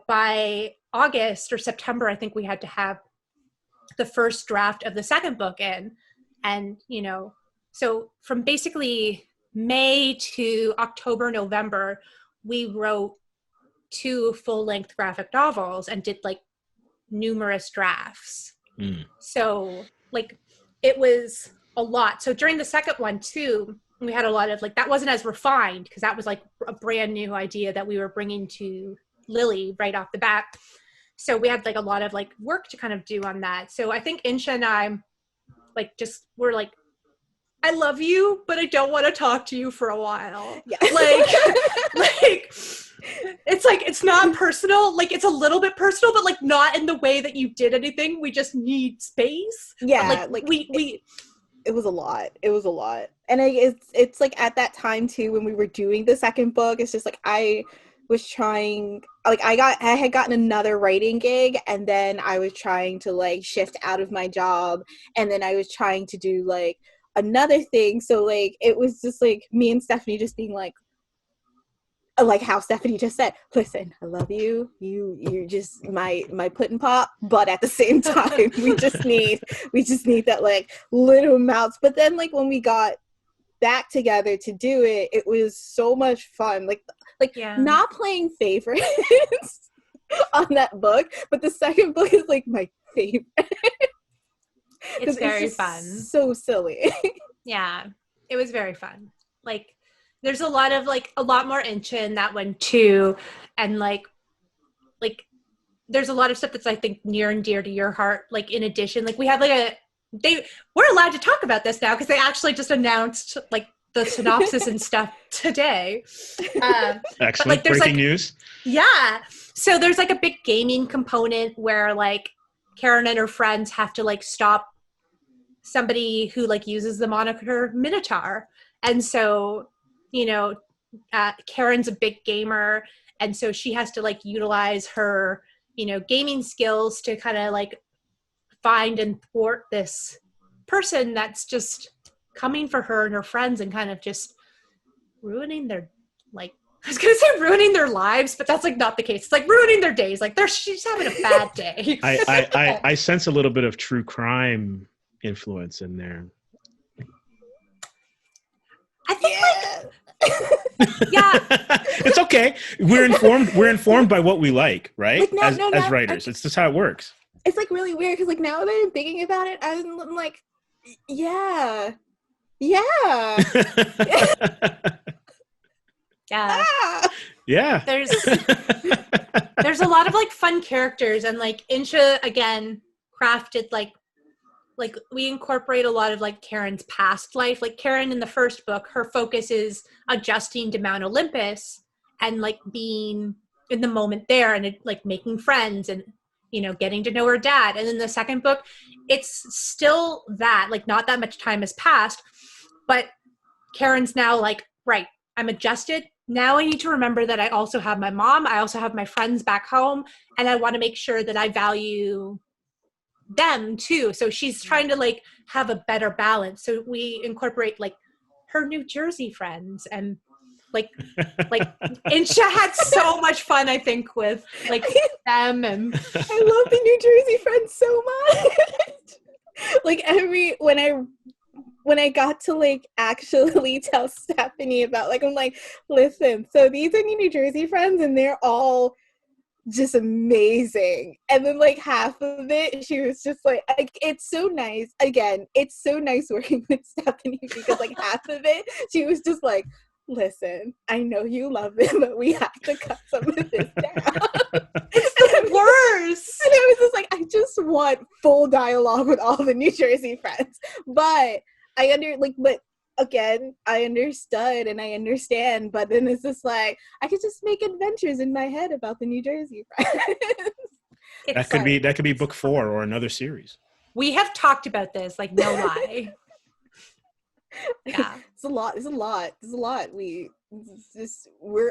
by August or September, I think we had to have the first draft of the second book in. And, so from basically May to October, November, we wrote 2 full-length graphic novels and did like numerous drafts. So like it was a lot. So during the second one too, we had a lot of like, that wasn't as refined because that was like a brand new idea that we were bringing to Lily right off the bat. So we had like a lot of like work to kind of do on that. So I think Insha and I like just were like, I love you, but I don't want to talk to you for a while. Yeah. Like it's like, it's not personal. Like it's a little bit personal, but like not in the way that you did anything. We just need space. Yeah. But, like it was a lot. It was a lot. And it's like at that time too, when we were doing the second book, it's just like, I was trying, like I had gotten another writing gig and then I was trying to like shift out of my job and then I was trying to do like another thing. So like, it was just like me and Stephanie just being like, like how Stephanie just said, listen, I love you. You're just my put and pop, but at the same time, we just need that like little amounts. But then like when we got back together to do it, it was so much fun. Like not playing favorites on that book, but the second book is like my favorite. It's very fun. So silly. Yeah, it was very fun. Like there's a lot more Insha in that one too, and like there's a lot of stuff that's I think near and dear to your heart. Like in addition, like we have like we're allowed to talk about this now because they actually just announced like the synopsis and stuff today. Excellent. Like, Breaking news. Yeah. So there's like a big gaming component where like Karen and her friends have to like stop somebody who like uses the moniker Minotaur. And so, you know, Karen's a big gamer. And so she has to like utilize her, you know, gaming skills to kind of like find and thwart this person that's just coming for her and her friends and kind of just ruining their, like, I was going to say ruining their lives, but that's like not the case. It's like ruining their days. Like she's having a bad day. I sense a little bit of true crime influence in there. I think yeah. It's okay. We're informed by what we like, right? Like, as writers. It's just how it works. It's like really weird because like now that I'm thinking about it, I'm like, yeah. Yeah. Yeah. There's a lot of like fun characters, and like Insha again crafted like we incorporate a lot of like Karen's past life. Like Karen in the first book, her focus is adjusting to Mount Olympus and like being in the moment there and like making friends and, you know, getting to know her dad. And in the second book, it's still that, like not that much time has passed, but Karen's now like, right, I'm adjusted. Now I need to remember that I also have my mom. I also have my friends back home. And I want to make sure that I value them too. So she's trying to like have a better balance. So we incorporate like her New Jersey friends and like Insha had so much fun, I think, with like them. And I love the New Jersey friends so much. Like when I got to like actually tell Stephanie about like, I'm like, listen, so these are New Jersey friends and they're all just amazing. And then like half of it, she was just like, it's so nice. Again, it's so nice working with Stephanie because like half of it, she was just like, listen, I know you love it, but we have to cut some of this down. It's the worst. And I was just like, I just want full dialogue with all the New Jersey friends. But but again, I understood and I understand, but then it's just like, I could just make adventures in my head about the New Jersey friends. That could be book 4 or another series. We have talked about this, like no lie. Yeah. It's a lot.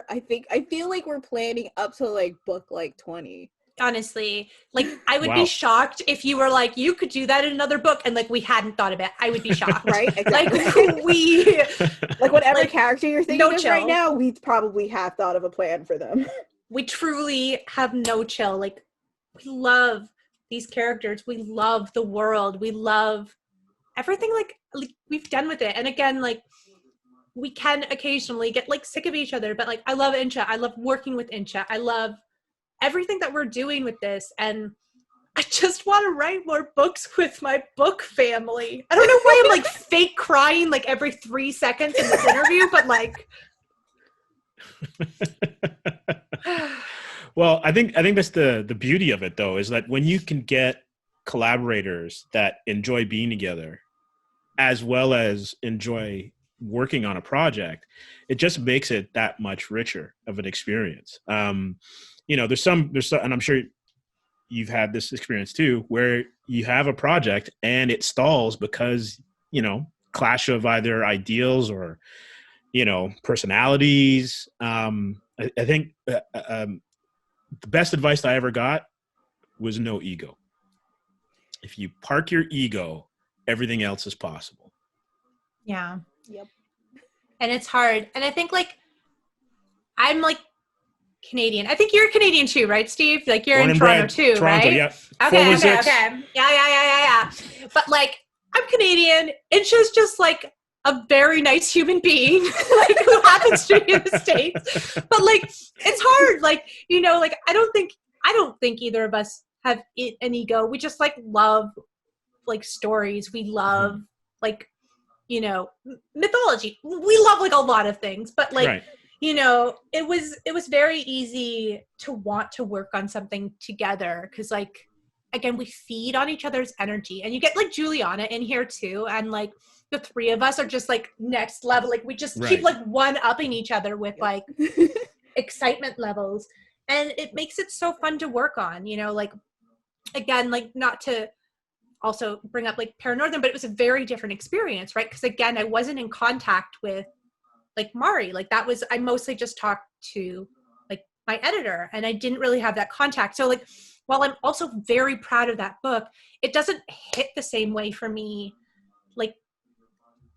I feel like we're planning up to like book like 20. Honestly, like I would be shocked if you were like, you could do that in another book and like we hadn't thought of it. I would be shocked. Right? Exactly. Like whatever character you're thinking of chill. right now, we probably have thought of a plan for them. We truly have no chill. Like we love these characters. We love the world. We love everything like we've done with it. And again, like we can occasionally get like sick of each other, but like I love Insha. I love working with Insha. I love everything that we're doing with this, and I just want to write more books with my book family. I don't know why I'm like fake crying like every 3 seconds in this interview, but like well, I think that's the beauty of it though, is that when you can get collaborators that enjoy being together as well as enjoy working on a project, it just makes it that much richer of an experience. You know, there's some, and I'm sure you've had this experience too, where you have a project and it stalls because, you know, clash of either ideals or, you know, personalities. I think the best advice I ever got was no ego. If you park your ego, everything else is possible. Yeah. Yep. And it's hard. And I think like I'm like Canadian. I think you're Canadian too, right, Steve? Like you're Born in and Toronto bred. too, Toronto, right? yeah. Okay. Yeah. But like, I'm Canadian. Insha's just like a very nice human being, like who happens to be in the States. But like, it's hard. Like, you know, like I don't think either of us have an ego. We just like love like stories. We love like, you know, mythology. We love like a lot of things, but like, you know, it was very easy to want to work on something together. Cause like, again, we feed on each other's energy, and you get like Juliana in here too. And like the three of us are just like next level. Like we just keep like one-upping each other with like excitement levels. And it makes it so fun to work on, you know, like, again, like not to also bring up like Paranorthern, but it was a very different experience, right? Because again, I wasn't in contact with like Mari. Like that was, I mostly just talked to like my editor, and I didn't really have that contact. So like, while I'm also very proud of that book, it doesn't hit the same way for me. Like,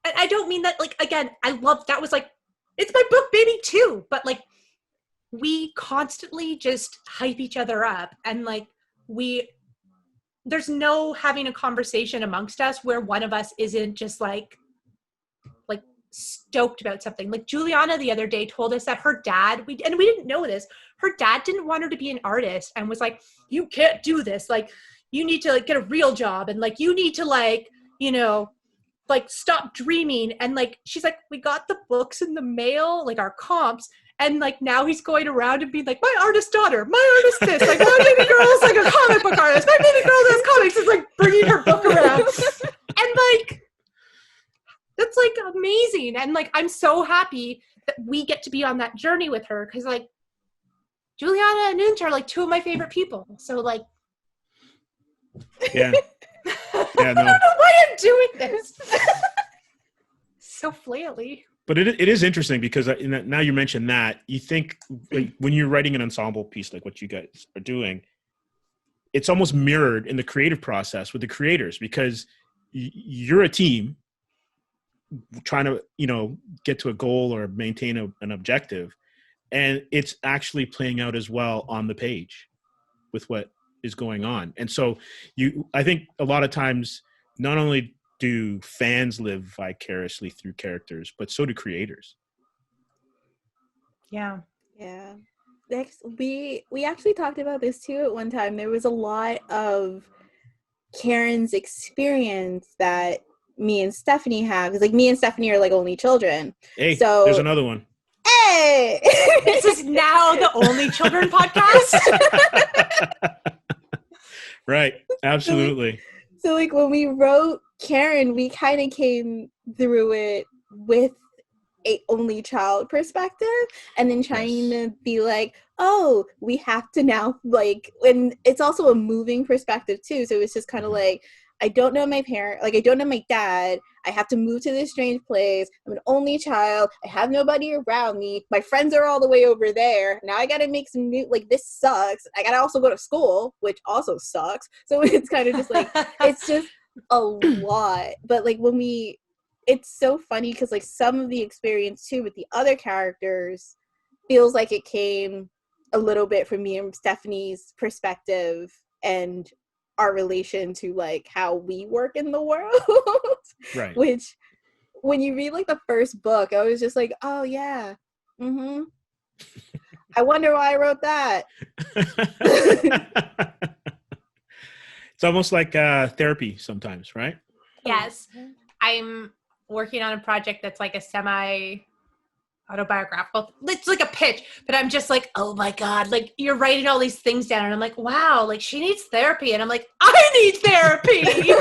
and I don't mean that, like, again, I love, that was like, it's my book baby too, but like, we constantly just hype each other up, and like, there's no having a conversation amongst us where one of us isn't just like stoked about something. Like Juliana the other day told us that her dad, we didn't know this, her dad didn't want her to be an artist, and was like, you can't do this, like you need to like get a real job, and like you need to like, you know, like stop dreaming. And like she's like, we got the books in the mail, like our comps, and like now he's going around and being like, my artist daughter, my artist this, like my baby girl's like a comic book artist, my baby girl does comics, is like bringing her book around. And like, that's like amazing. And like, I'm so happy that we get to be on that journey with her, because like Juliana and Insha are like two of my favorite people. So like, yeah, I don't know why I'm doing this. So flaily. But it is interesting because now you mentioned that, you think like, when you're writing an ensemble piece like what you guys are doing, it's almost mirrored in the creative process with the creators, because you're a team trying to, you know, get to a goal or maintain an objective, and it's actually playing out as well on the page with what is going on. And so I think a lot of times, not only do fans live vicariously through characters, but so do creators. Yeah. Next, we actually talked about this too at one time. There was a lot of Karen's experience that me and Stephanie have, because like me and Stephanie are like only children. Hey, so there's another one. Hey, this is now the only children podcast. Right, absolutely. So like when we wrote Karen, we kind of came through it with a only child perspective, and then trying to be like, oh, we have to now, like, and it's also a moving perspective too. So it's just kind of like, I don't know my parent, like I don't know my dad. I have to move to this strange place. I'm an only child. I have nobody around me. My friends are all the way over there. Now I got to make some new, like, this sucks. I got to also go to school, which also sucks. So it's kind of just like, it's just a lot. But like it's so funny because like some of the experience too with the other characters feels like it came a little bit from me and Stephanie's perspective and our relation to like how we work in the world. Right. Which when you read like the first book, I was just like, oh yeah. I wonder why I wrote that. It's almost like therapy sometimes, right? Yes. I'm working on a project that's like a semi-autobiographical. It's like a pitch, but I'm just like, oh my God, like you're writing all these things down. And I'm like, wow, like she needs therapy. And I'm like, I need therapy. Like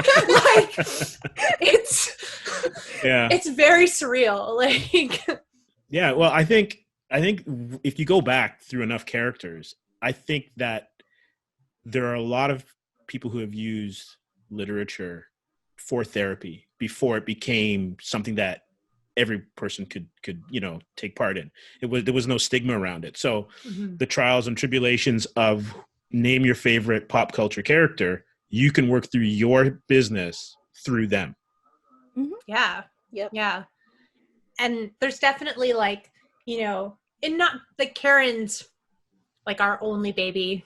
it's very surreal. Like, yeah, well, I think if you go back through enough characters, I think that there are a lot of people who have used literature for therapy before it became something that every person could take part in. There was no stigma around it. So the trials and tribulations of name your favorite pop culture character, you can work through your business through them. Yeah. Yep. Yeah. And there's definitely like, and not like Karen's like our only baby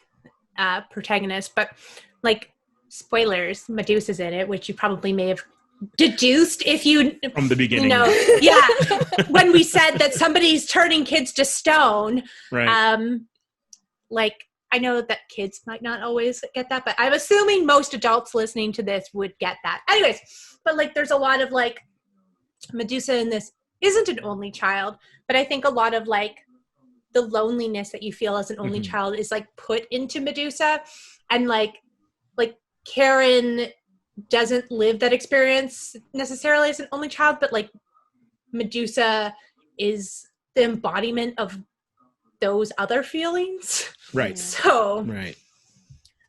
protagonist, but like spoilers, Medusa's in it, which you probably may have deduced if you from the beginning. Yeah. When we said that somebody's turning kids to stone, right? Like I know that kids might not always get that, but I'm assuming most adults listening to this would get that. Anyways, but like there's a lot of like Medusa in this isn't an only child, but I think a lot of like the loneliness that you feel as an only child is like put into Medusa, and like Karen doesn't live that experience necessarily as an only child, but like Medusa is the embodiment of those other feelings. Right. So right.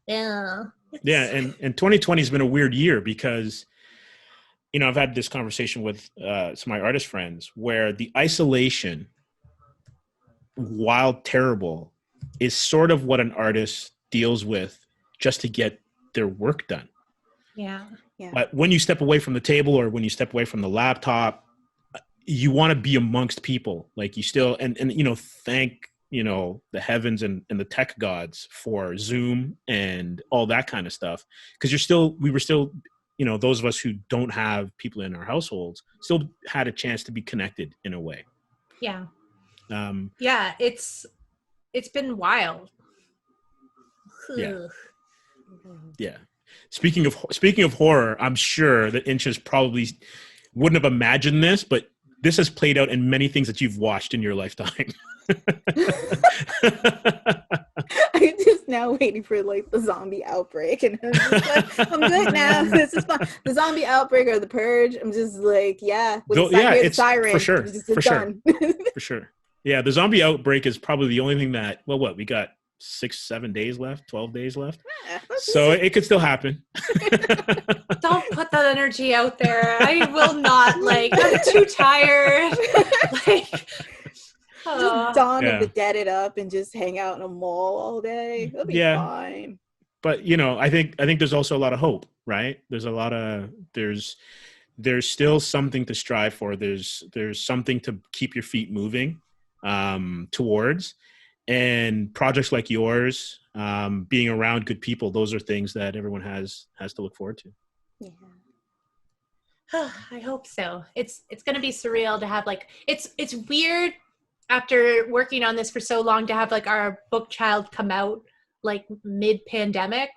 Yeah. Yeah, and 2020 has been a weird year because, you know, I've had this conversation with some of my artist friends where the isolation, while terrible, is sort of what an artist deals with just to get their work done. Yeah. But when you step away from the table or when you step away from the laptop, you want to be amongst people. Like you still, and you know, thank, you know, the heavens and the tech gods for Zoom and all that kind of stuff. Because we were still, you know, those of us who don't have people in our households still had a chance to be connected in a way. Yeah. Yeah, it's been wild. Yeah. Yeah. Speaking of horror, I'm sure that Insha's probably wouldn't have imagined this, but this has played out in many things that you've watched in your lifetime. I'm just now waiting for like the zombie outbreak, and I'm just like, I'm good now. This is fine. The zombie outbreak or the purge. I'm just like, yeah. It's siren for sure. For sure. For sure. Yeah, the zombie outbreak is probably the only thing that. Well, what we got. 6-7 days left, 12 days left. Yeah, so it could still happen. Don't put that energy out there. I will not. Like, I'm too tired. Like, just Dawn of the Dead it up and just hang out in a mall all day. It'll be fine. But you know, I think there's also a lot of hope, right? There's a lot of there's still something to strive for. There's something to keep your feet moving towards. And projects like yours, being around good people, those are things that everyone has to look forward to. Yeah. I hope so. It's going to be surreal to have like, it's weird after working on this for so long to have like our book Child come out like mid-pandemic.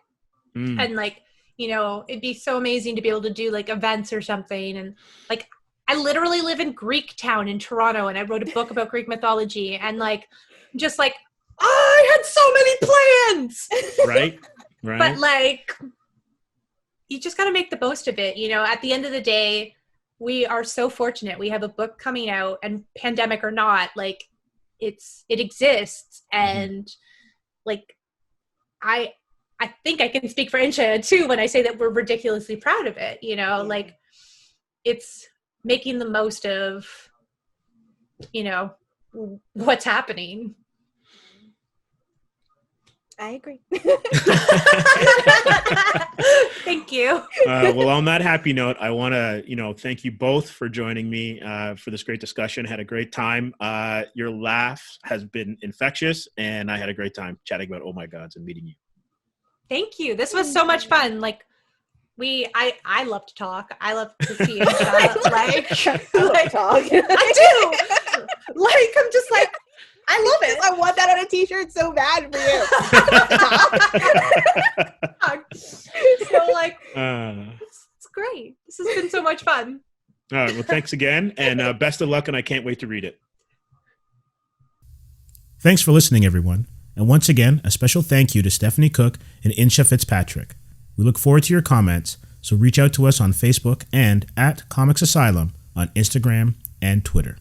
And like, you know, it'd be so amazing to be able to do like events or something. And like, I literally live in Greek town in Toronto, and I wrote a book about Greek mythology, and like, just like, I had so many plans. Right. But like, you just got to make the most of it. You know, at the end of the day, we are so fortunate. We have a book coming out, and pandemic or not, like it exists. And like, I think I can speak for Insha too when I say that we're ridiculously proud of it. You know, like it's making the most of, you know, what's happening. I agree. Thank you. Well, on that happy note, I want to, you know, thank you both for joining me for this great discussion. Had a great time. Your laugh has been infectious, and I had a great time chatting about Oh My Gods and meeting you. Thank you. This was so much fun. Like, I love to talk. I love to see it. Like, talk. I do. Like, I'm just like, I love it. I want that on a t-shirt so bad for you. So like, it's great. This has been so much fun. All right. Well, thanks again, and best of luck, and I can't wait to read it. Thanks for listening, everyone. And once again, a special thank you to Stephanie Cooke and Insha Fitzpatrick. We look forward to your comments, so reach out to us on Facebook and at Comix Asylum on Instagram and Twitter.